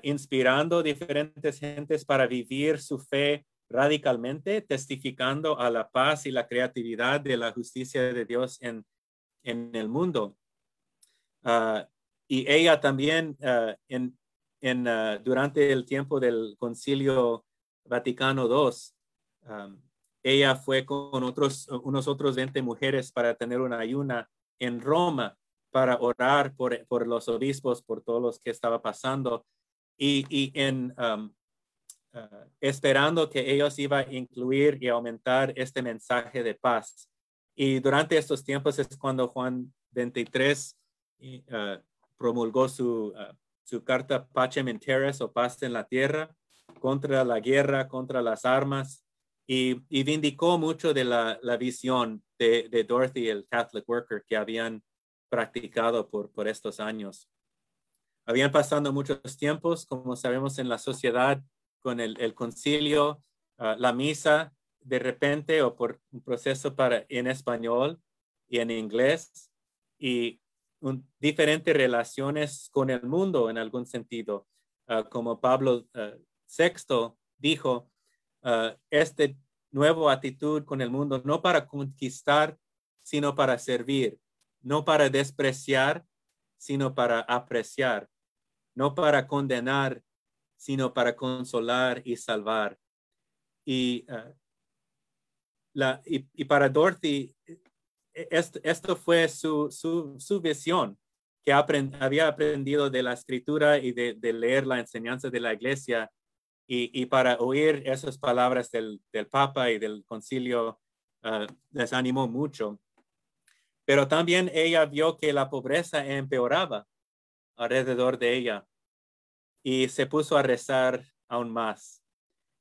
Speaker 2: inspirando diferentes gentes para vivir su fe radicalmente, testificando a la paz y la creatividad de la justicia de Dios en el mundo. Y ella también durante el tiempo del Concilio Vaticano II, ella fue con unos otros 20 mujeres para tener una ayuna en Roma para orar por los obispos, por todos los que estaba pasando y esperando que ellos iban a incluir y aumentar este mensaje de paz. Y durante estos tiempos es cuando Juan 23 promulgó su carta Pacem in Terris o paz en la tierra, contra la guerra, contra las armas, y vindicó mucho de la visión de Dorothy, el Catholic worker, que habían practicado por estos años. Habían pasado muchos tiempos, como sabemos, en la sociedad, con el concilio, la misa, de repente, o por un proceso en español y en inglés, y diferentes relaciones con el mundo en algún sentido. Como Pablo VI dijo, este nuevo actitud con el mundo, no para conquistar, sino para servir, no para despreciar, sino para apreciar, no para condenar, sino para consolar y salvar. Y para Dorothy, esto fue su visión, que había aprendido de la escritura y de leer la enseñanza de la iglesia, y para oír esas palabras del Papa y del concilio les animó mucho. Pero también ella vio que la pobreza empeoraba alrededor de ella y se puso a rezar aún más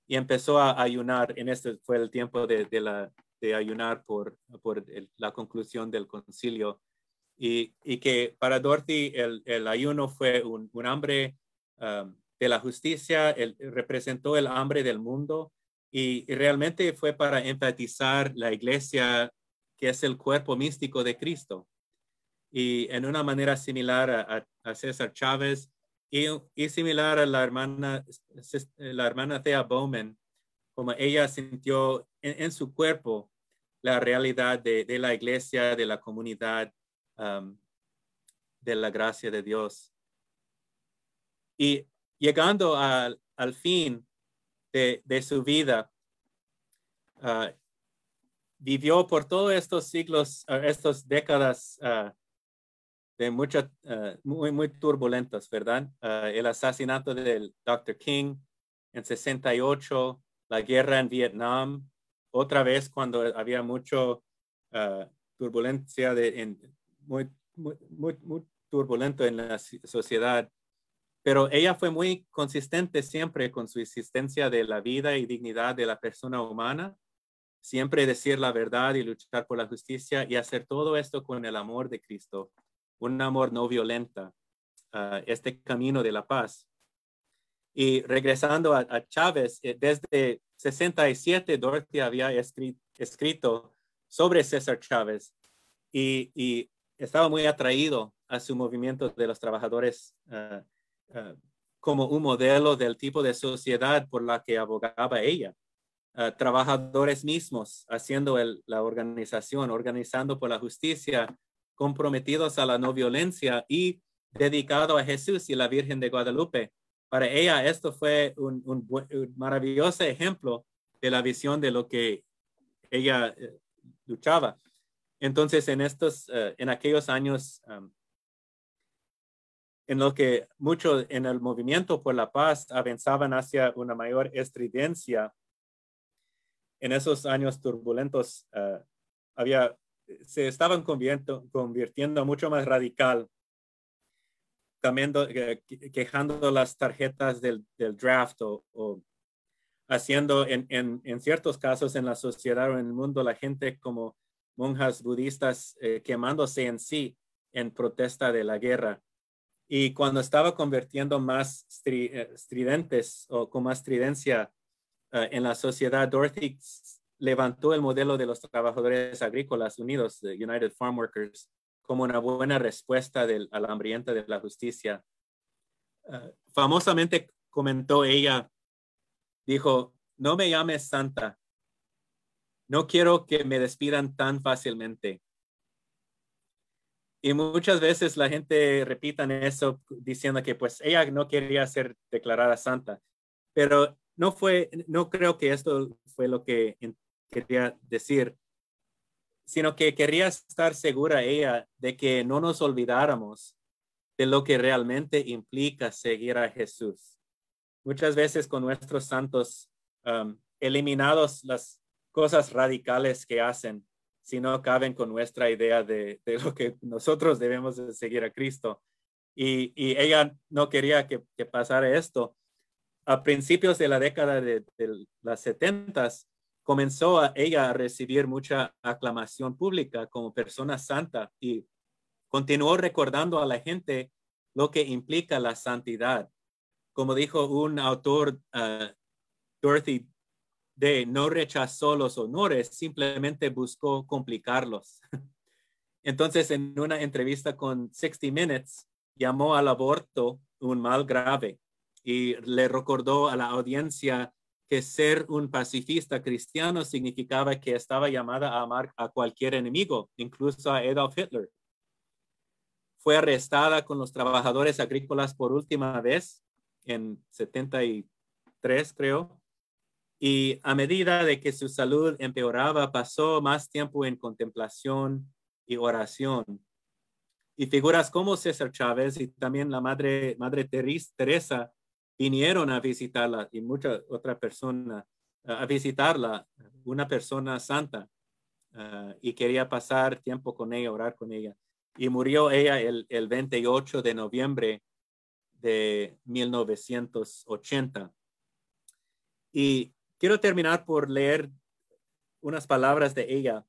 Speaker 2: y empezó a ayunar. Este fue el tiempo de ayunar por la conclusión del concilio, y que para Dorothy el ayuno fue un hambre de la justicia, representó el hambre del mundo, y realmente fue para enfatizar la iglesia, que es el cuerpo místico de Cristo. Y en una manera similar a César Chávez y similar a la hermana Thea Bowman, como ella sintió en su cuerpo la realidad de la iglesia, de la comunidad, de la gracia de Dios. Y llegando al fin de su vida, vivió por todos estos siglos, estas décadas de muy turbulentas, ¿verdad? El asesinato del Dr. King en 68, la guerra en Vietnam, otra vez cuando había mucha turbulencia, muy turbulento en la sociedad, pero ella fue muy consistente siempre con su existencia de la vida y dignidad de la persona humana, siempre decir la verdad y luchar por la justicia y hacer todo esto con el amor de Cristo, un amor no violento, este camino de la paz. Y regresando a Chávez, desde 67 Dorothy había escrito sobre César Chávez y estaba muy atraído a su movimiento de los trabajadores como un modelo del tipo de sociedad por la que abogaba ella. Trabajadores mismos haciendo la organización, organizando por la justicia, comprometidos a la no violencia y dedicado a Jesús y la Virgen de Guadalupe. Para ella esto fue un maravilloso ejemplo de la visión de lo que ella luchaba. Entonces, en aquellos años, en lo que muchos en el movimiento por la paz avanzaban hacia una mayor estridencia, en esos años turbulentos se estaban convirtiendo mucho más radical, quejando las tarjetas del draft o haciendo en ciertos casos en la sociedad o en el mundo la gente como monjas budistas quemándose en sí en protesta de la guerra. Y cuando estaba convirtiendo más estridentes o con más estridencia en la sociedad, Dorothy levantó el modelo de los trabajadores agrícolas unidos, the United Farm Workers, como una buena respuesta a la hambrienta de la justicia. Famosamente comentó ella, dijo, no me llames santa, no quiero que me despidan tan fácilmente. Y muchas veces la gente repitan eso diciendo que pues ella no quería ser declarada santa, pero no creo que esto fue lo que quería decir, sino que quería estar segura ella de que no nos olvidáramos de lo que realmente implica seguir a Jesús. Muchas veces con nuestros santos eliminados las cosas radicales que hacen, si no caben con nuestra idea de lo que nosotros debemos de seguir a Cristo. Y ella no quería que pasara esto. A principios de la década de las 70s, comenzó ella a recibir mucha aclamación pública como persona santa y continuó recordando a la gente lo que implica la santidad. Como dijo un autor, Dorothy Day no rechazó los honores, simplemente buscó complicarlos. Entonces, en una entrevista con 60 Minutes, llamó al aborto un mal grave y le recordó a la audiencia que ser un pacifista cristiano significaba que estaba llamada a amar a cualquier enemigo, incluso a Adolf Hitler. Fue arrestada con los trabajadores agrícolas por última vez en 73, creo. Y a medida de que su salud empeoraba, pasó más tiempo en contemplación y oración. Y figuras como César Chávez y también la Madre Teresa vinieron a visitarla y muchas otras personas a visitarla, una persona santa, y quería pasar tiempo con ella, orar con ella. Y murió ella el 28 de noviembre de 1980. Y quiero terminar por leer unas palabras de ella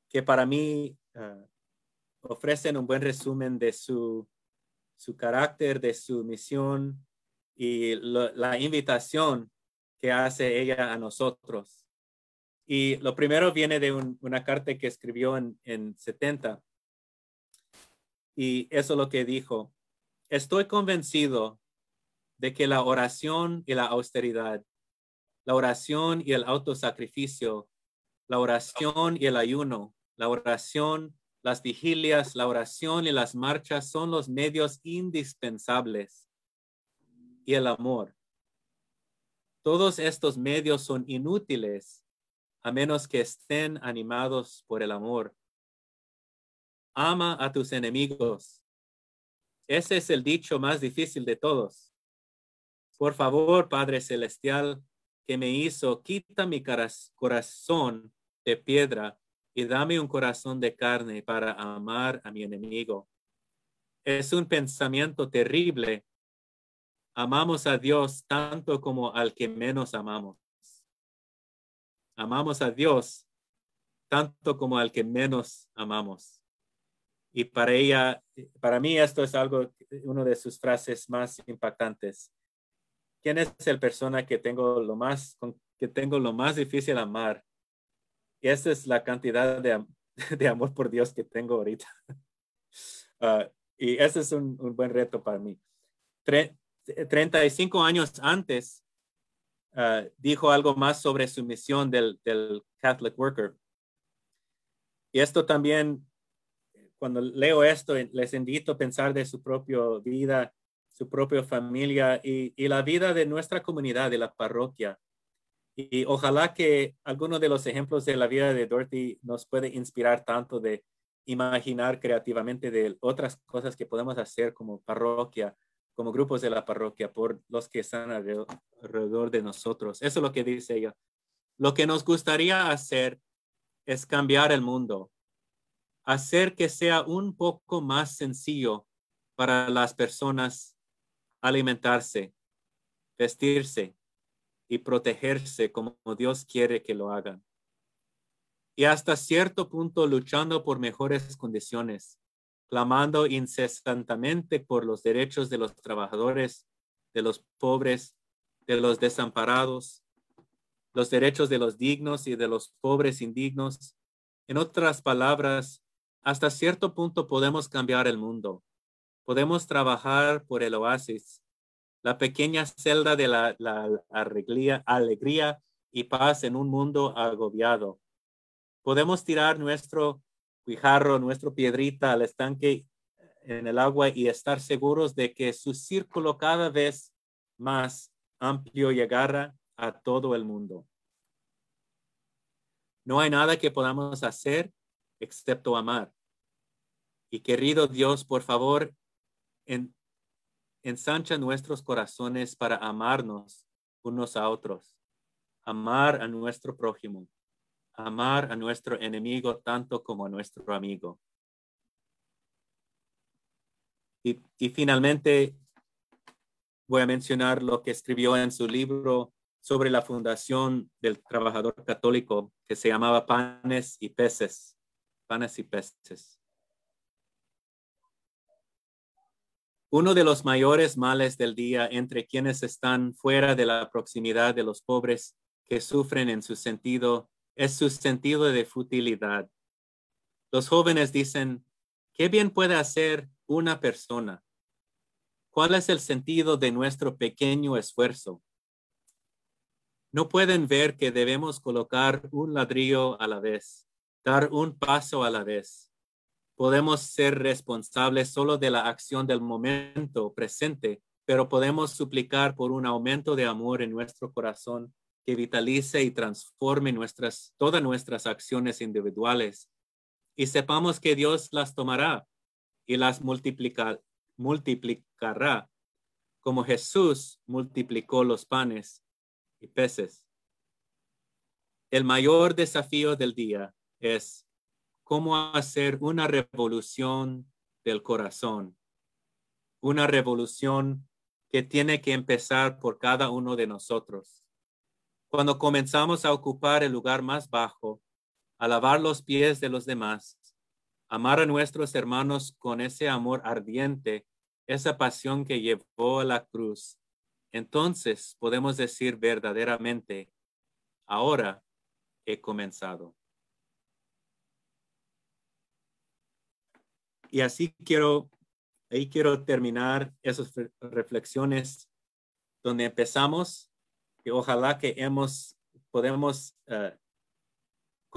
Speaker 2: que para mí ofrecen un buen resumen de su carácter, de su misión y la invitación que hace ella a nosotros. Y lo primero viene de una carta que escribió en 70. Y eso es lo que dijo. Estoy convencido de que la oración y la austeridad, la oración y el autosacrificio, la oración y el ayuno, la oración, las vigilias, la oración y las marchas son los medios indispensables. Y el amor. Todos estos medios son inútiles a menos que estén animados por el amor. Ama a tus enemigos. Ese es el dicho más difícil de todos. Por favor, Padre Celestial, que me hizo, quita mi corazón de piedra y dame un corazón de carne para amar a mi enemigo. Es un pensamiento terrible. Amamos a Dios tanto como al que menos amamos. Amamos a Dios tanto como al que menos amamos. Y para mí esto es una de sus frases más impactantes. ¿Quién es el persona que tengo que tengo lo más difícil amar? Y esa es la cantidad de amor por Dios que tengo ahorita. Uh, y ese es un buen reto para mí. 35 años antes, dijo algo más sobre su misión del Catholic Worker. Y esto también, cuando leo esto, les invito a pensar de su propia vida, su propia familia y la vida de nuestra comunidad, de la parroquia. Y ojalá que alguno de los ejemplos de la vida de Dorothy nos puede inspirar tanto de imaginar creativamente de otras cosas que podemos hacer como parroquia, como grupos de la parroquia, por los que están alrededor de nosotros. Eso es lo que dice ella. Lo que nos gustaría hacer es cambiar el mundo, hacer que sea un poco más sencillo para las personas alimentarse, vestirse y protegerse como Dios quiere que lo hagan. Y hasta cierto punto luchando por mejores condiciones, clamando incesantemente por los derechos de los trabajadores, de los pobres, de los desamparados, los derechos de los dignos y de los pobres indignos. En otras palabras, hasta cierto punto podemos cambiar el mundo. Podemos trabajar por el oasis, la pequeña celda de la alegría y paz en un mundo agobiado. Podemos tirar nuestro guijarro, nuestra piedrita al estanque en el agua y estar seguros de que su círculo cada vez más amplio llegará a todo el mundo. No hay nada que podamos hacer excepto amar. Y querido Dios, por favor, ensancha nuestros corazones para amarnos unos a otros, amar a nuestro prójimo, amar a nuestro enemigo tanto como a nuestro amigo. Y finalmente voy a mencionar lo que escribió en su libro sobre la fundación del trabajador católico que se llamaba Panes y Peces. Panes y Peces. Uno de los mayores males del día entre quienes están fuera de la proximidad de los pobres que sufren en su sentido es su sentido de futilidad. Los jóvenes dicen, ¿qué bien puede hacer una persona? ¿Cuál es el sentido de nuestro pequeño esfuerzo? No pueden ver que debemos colocar un ladrillo a la vez, dar un paso a la vez. Podemos ser responsables solo de la acción del momento presente, pero podemos suplicar por un aumento de amor en nuestro corazón que vitalice y transforme todas nuestras acciones individuales. Y sepamos que Dios las tomará y las multiplicará, como Jesús multiplicó los panes y peces. El mayor desafío del día es cómo hacer una revolución del corazón, una revolución que tiene que empezar por cada uno de nosotros. Cuando comenzamos a ocupar el lugar más bajo, a lavar los pies de los demás, amar a nuestros hermanos con ese amor ardiente, esa pasión que llevó a la cruz, entonces podemos decir verdaderamente, ahora he comenzado. Y ahí quiero terminar esas reflexiones donde empezamos, y ojalá que podemos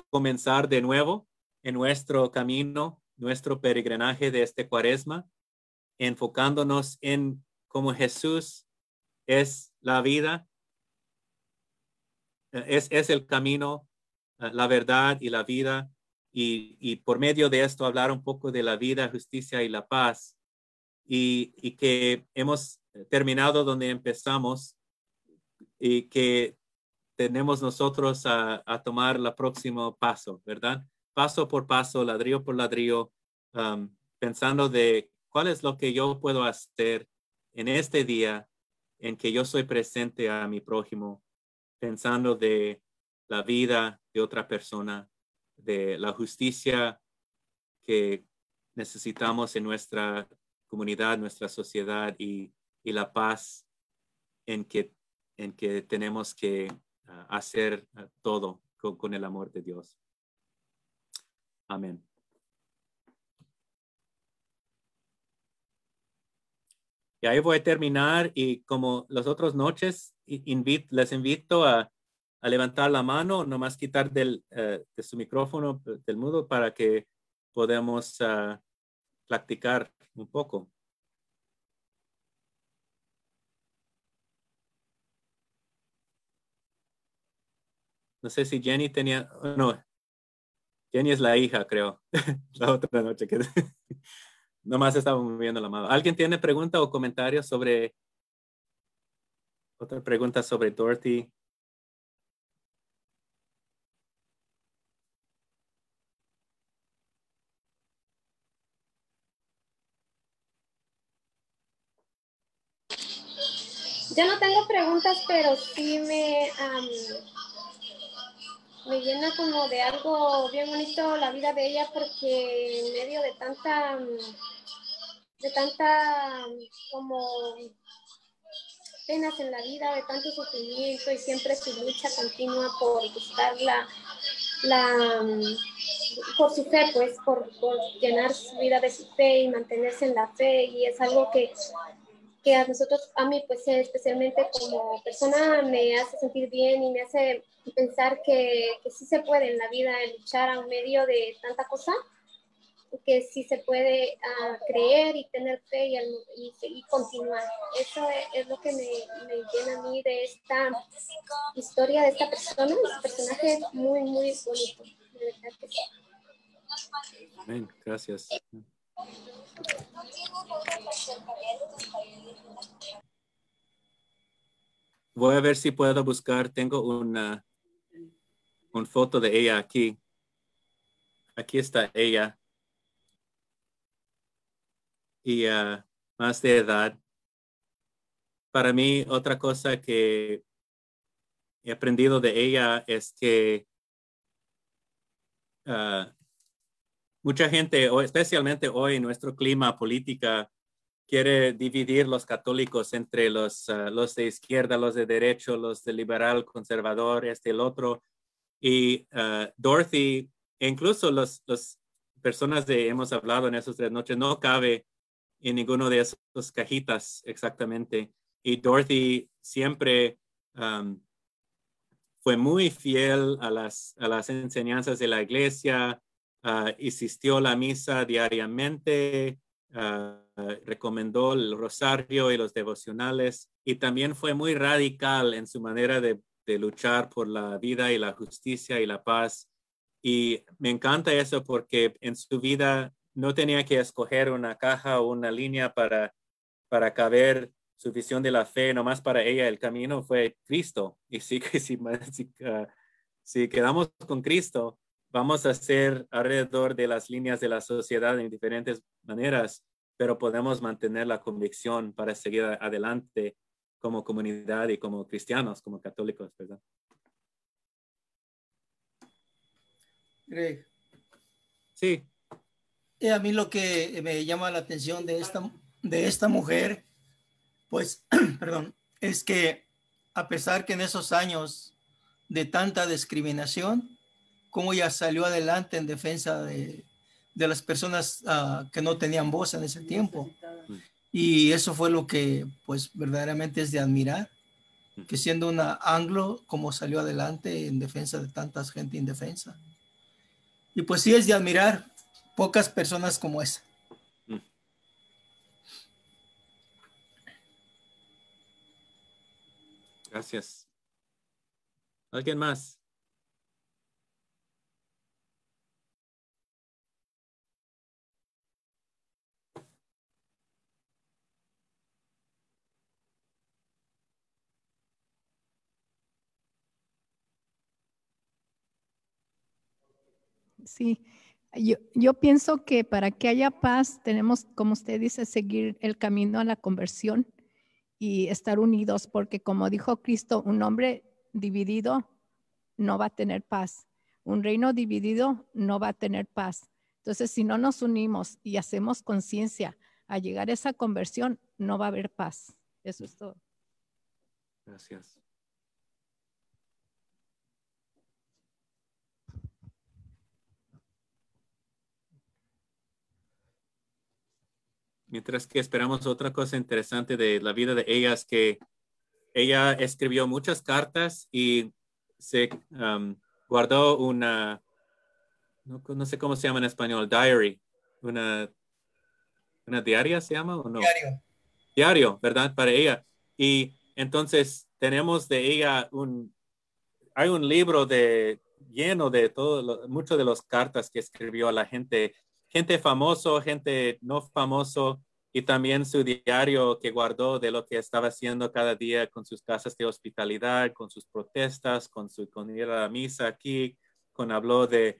Speaker 2: comenzar de nuevo en nuestro camino, nuestro peregrinaje de este Cuaresma, enfocándonos en cómo Jesús es la vida, es el camino, la verdad y la vida, y por medio de esto hablar un poco de la vida, justicia y la paz, y que hemos terminado donde empezamos y que tenemos nosotros a tomar el próximo paso, ¿verdad? paso por paso, ladrillo por ladrillo, pensando de cuál es lo que yo puedo hacer en este día en que yo soy presente a mi prójimo, pensando de la vida de otra persona, de la justicia que necesitamos en nuestra comunidad, nuestra sociedad y la paz en que tenemos que hacer todo con el amor de Dios. Amén. Y ahí voy a terminar y como las otras noches, les invito a levantar la mano, nomás quitar de su micrófono, del mudo, para que podamos practicar un poco. No sé si Jenny tenía, no, Jenny es la hija, creo, la otra noche que nomás estaba moviendo la mano. ¿Alguien tiene pregunta o comentario sobre, otra pregunta sobre Dorothy?
Speaker 3: Yo no tengo preguntas, pero sí me llena como de algo bien bonito la vida de ella, porque en medio de tanta como penas en la vida, de tanto sufrimiento y siempre su lucha continua por buscar por su fe, pues, por llenar su vida de su fe y mantenerse en la fe, y es algo que a nosotros, a mí, pues especialmente como persona, me hace sentir bien y me hace pensar que sí se puede en la vida luchar a medio de tanta cosa, que sí se puede creer y tener fe y continuar. Eso es lo que me llena a mí de esta historia de esta persona. Este personaje es muy, muy bonito, de verdad que sí.
Speaker 2: Amén, gracias. Voy a ver si puedo buscar, tengo una foto de ella aquí. Aquí está ella. Y más de edad. Para mí, otra cosa que he aprendido de ella es que mucha gente, especialmente hoy en nuestro clima política, quiere dividir los católicos entre los de izquierda, los de derecho, los de liberal, conservador, el otro. Y Dorothy, e incluso las personas hemos hablado en esas 3 noches, no cabe en ninguno de esas cajitas exactamente. Y Dorothy siempre fue muy fiel a las enseñanzas de la iglesia, asistió a la misa diariamente, recomendó el rosario y los devocionales, y también fue muy radical en su manera de luchar por la vida y la justicia y la paz. Y me encanta eso porque en su vida no tenía que escoger una caja o una línea para caber su visión de la fe. Nomás para ella el camino fue Cristo. Y si quedamos con Cristo, vamos a ser alrededor de las líneas de la sociedad en diferentes maneras, pero podemos mantener la convicción para seguir adelante como comunidad y como cristianos, como católicos, ¿verdad?
Speaker 4: Greg.
Speaker 2: Sí.
Speaker 4: Y a mí lo que me llama la atención de esta mujer, pues, perdón, es que a pesar que en esos años de tanta discriminación, cómo ella salió adelante en defensa de las personas que no tenían voz en ese tiempo. Y eso fue lo que, pues, verdaderamente es de admirar, que siendo una anglo, como salió adelante en defensa de tanta gente indefensa. Y pues sí es de admirar pocas personas como esa.
Speaker 2: Gracias. ¿Alguien más?
Speaker 5: Sí, yo pienso que para que haya paz tenemos, como usted dice, seguir el camino a la conversión y estar unidos, porque como dijo Cristo, un hombre dividido no va a tener paz. Un reino dividido no va a tener paz. Entonces, si no nos unimos y hacemos conciencia a llegar a esa conversión, no va a haber paz. Eso es todo.
Speaker 2: Gracias. Mientras que esperamos otra cosa interesante de la vida de ella es que ella escribió muchas cartas y se guardó una, no sé cómo se llama en español, diary, una diaria se llama o no?
Speaker 4: Diario.
Speaker 2: Diario, ¿verdad? Para ella. Y entonces tenemos de ella hay un libro lleno de muchas de las cartas que escribió a la gente famoso, gente no famoso, y también su diario que guardó de lo que estaba haciendo cada día con sus casas de hospitalidad, con sus protestas, con ir a la misa aquí, habló de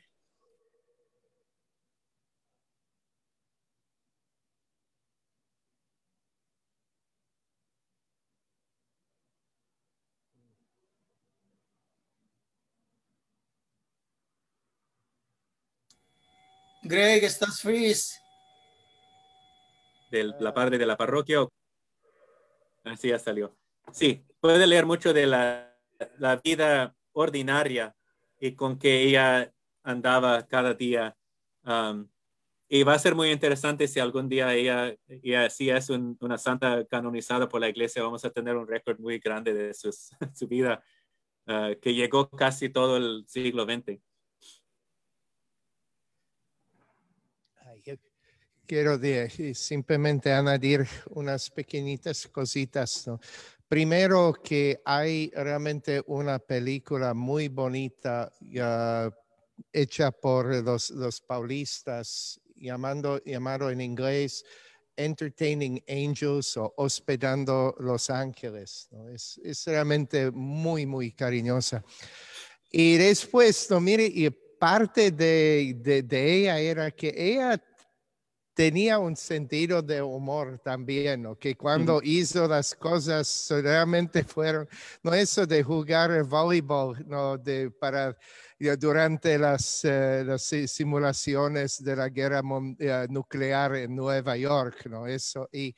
Speaker 4: Greg, estás freeze.
Speaker 2: la padre de la parroquia. Así ya salió. Sí, puede leer mucho de la vida ordinaria y con que ella andaba cada día. Um, y va a ser muy interesante si algún día ella sí es una santa canonizada por la iglesia. Vamos a tener un récord muy grande de su vida, que llegó casi todo el siglo XX.
Speaker 1: Yo quiero simplemente añadir unas pequeñitas cositas, ¿no? Primero, que hay realmente una película muy bonita hecha por los paulistas, llamado en inglés Entertaining Angels o Hospedando los Ángeles, ¿no? Es realmente muy, muy cariñosa. Y después, no, mire, y parte de ella era que ella tenía un sentido de humor también, ¿no? Que cuando hizo las cosas realmente fueron, no eso de jugar voleibol, ¿no? Durante las simulaciones de la guerra nuclear en Nueva York, ¿no? Eso. Y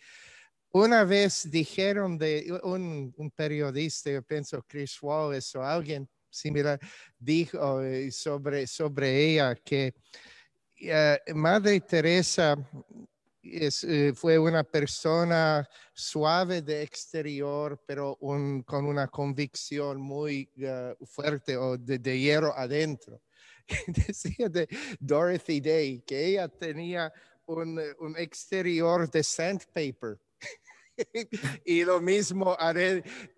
Speaker 1: una vez dijeron de un periodista, yo pienso Chris Wallace o alguien similar, dijo sobre ella que Madre Teresa fue una persona suave de exterior, pero con una convicción muy fuerte o de hierro adentro. Decía de Dorothy Day que ella tenía un exterior de sandpaper. Y lo mismo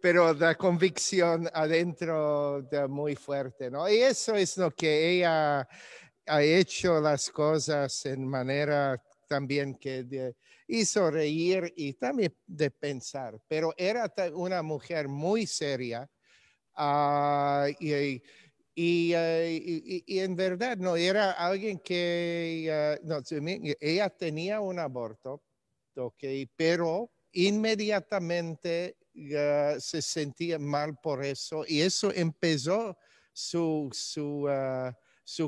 Speaker 1: pero la convicción adentro muy fuerte, ¿no? Y eso es lo que ella ha hecho las cosas en manera también que hizo reír y también de pensar, pero era una mujer muy seria y en verdad no era alguien que, no, ella tenía un aborto, pero inmediatamente se sentía mal por eso y eso empezó su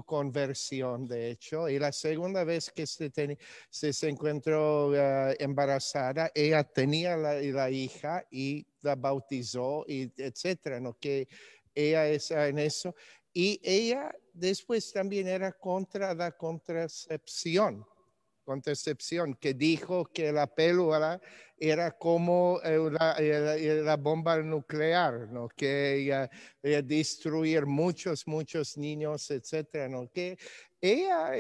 Speaker 1: conversión, de hecho, y la segunda vez que se encontró embarazada, ella tenía la hija y la bautizó, y etcétera, ¿no? Que ella está en eso. Y ella después también era contra la contracepción, que dijo que la píldora era como la bomba nuclear, ¿no? Que destruir muchos niños, etcétera, ¿no? Que ella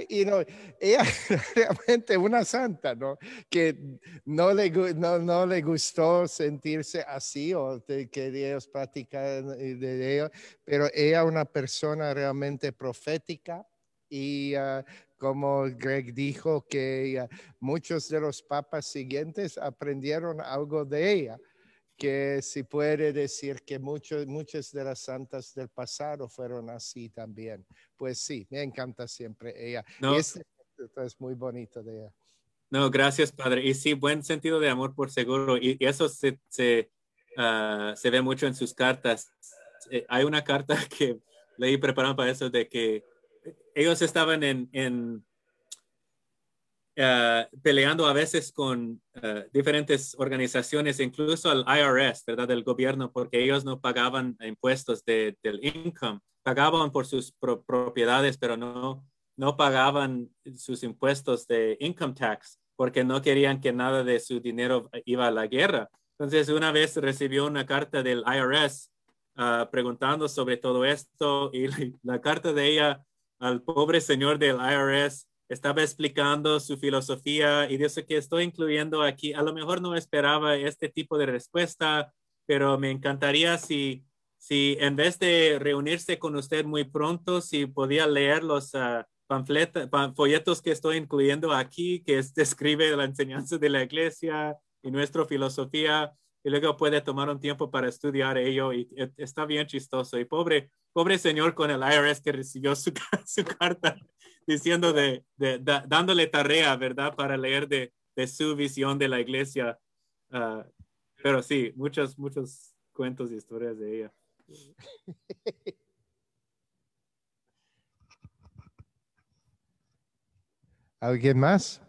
Speaker 1: realmente una santa, ¿no? Que no le gustó sentirse así o que Dios practicara de ella, pero ella una persona realmente profética y como Greg dijo, que muchos de los papas siguientes aprendieron algo de ella, que si puede decir que muchas de las santas del pasado fueron así también. Pues sí, me encanta siempre ella.
Speaker 2: No.
Speaker 1: Y este es muy bonito de ella.
Speaker 2: No, gracias, padre. Y sí, buen sentido de amor por seguro. Y eso se ve mucho en sus cartas. Hay una carta que leí preparando para eso de que ellos estaban peleando a veces con diferentes organizaciones, incluso al IRS, ¿verdad? Del gobierno, porque ellos no pagaban impuestos del income. Pagaban por sus propiedades, pero no pagaban sus impuestos de income tax, porque no querían que nada de su dinero iba a la guerra. Entonces, una vez recibió una carta del IRS preguntando sobre todo esto, y la carta de ella al pobre señor del IRS estaba explicando su filosofía y dice que estoy incluyendo aquí. A lo mejor no esperaba este tipo de respuesta, pero me encantaría si en vez de reunirse con usted muy pronto, si podía leer los folletos que estoy incluyendo aquí, que describe la enseñanza de la iglesia y nuestra filosofía, y luego puede tomar un tiempo para estudiar ello, y está bien chistoso. Y pobre señor con el IRS que recibió su carta diciendo dándole tarea, ¿verdad? Para leer de su visión de la iglesia. Pero sí, muchos cuentos y historias de ella.
Speaker 1: ¿Alguien más?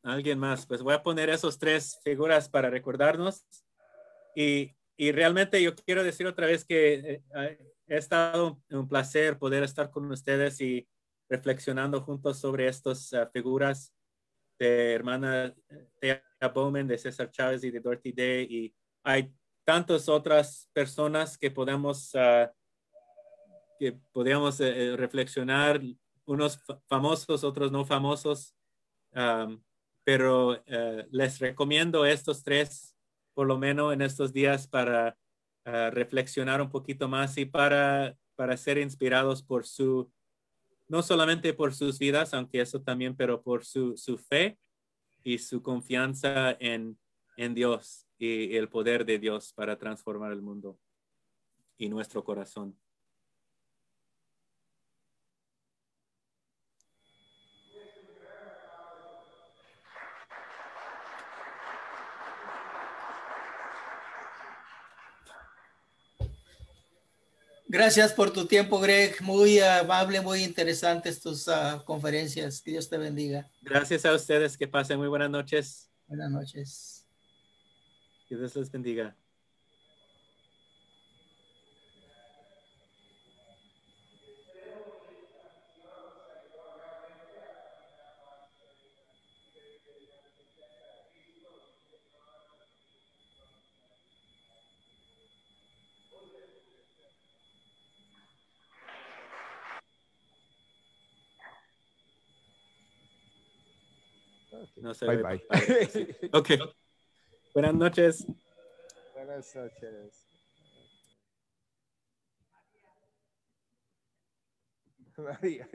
Speaker 2: ¿Alguien más? Pues voy a poner esos 3 figuras para recordarnos. Y realmente yo quiero decir otra vez que he estado un placer poder estar con ustedes y reflexionando juntos sobre estas figuras de hermana Thea Bowman, de César Chávez y de Dorothy Day. Y hay tantas otras personas que podemos reflexionar, unos famosos, otros no famosos. Pero les recomiendo estos 3, por lo menos en estos días, para reflexionar un poquito más y para ser inspirados por no solamente por sus vidas, aunque eso también, pero por su fe y su confianza en Dios y el poder de Dios para transformar el mundo y nuestro corazón.
Speaker 4: Gracias por tu tiempo, Greg. Muy amable, muy interesantes tus conferencias. Que Dios te bendiga.
Speaker 2: Gracias a ustedes. Que pasen muy buenas noches.
Speaker 4: Buenas noches.
Speaker 2: Que Dios les bendiga. No se
Speaker 1: Bye,
Speaker 2: ve,
Speaker 1: bye.
Speaker 2: padre. Ok. Buenas noches.
Speaker 1: Buenas noches. María.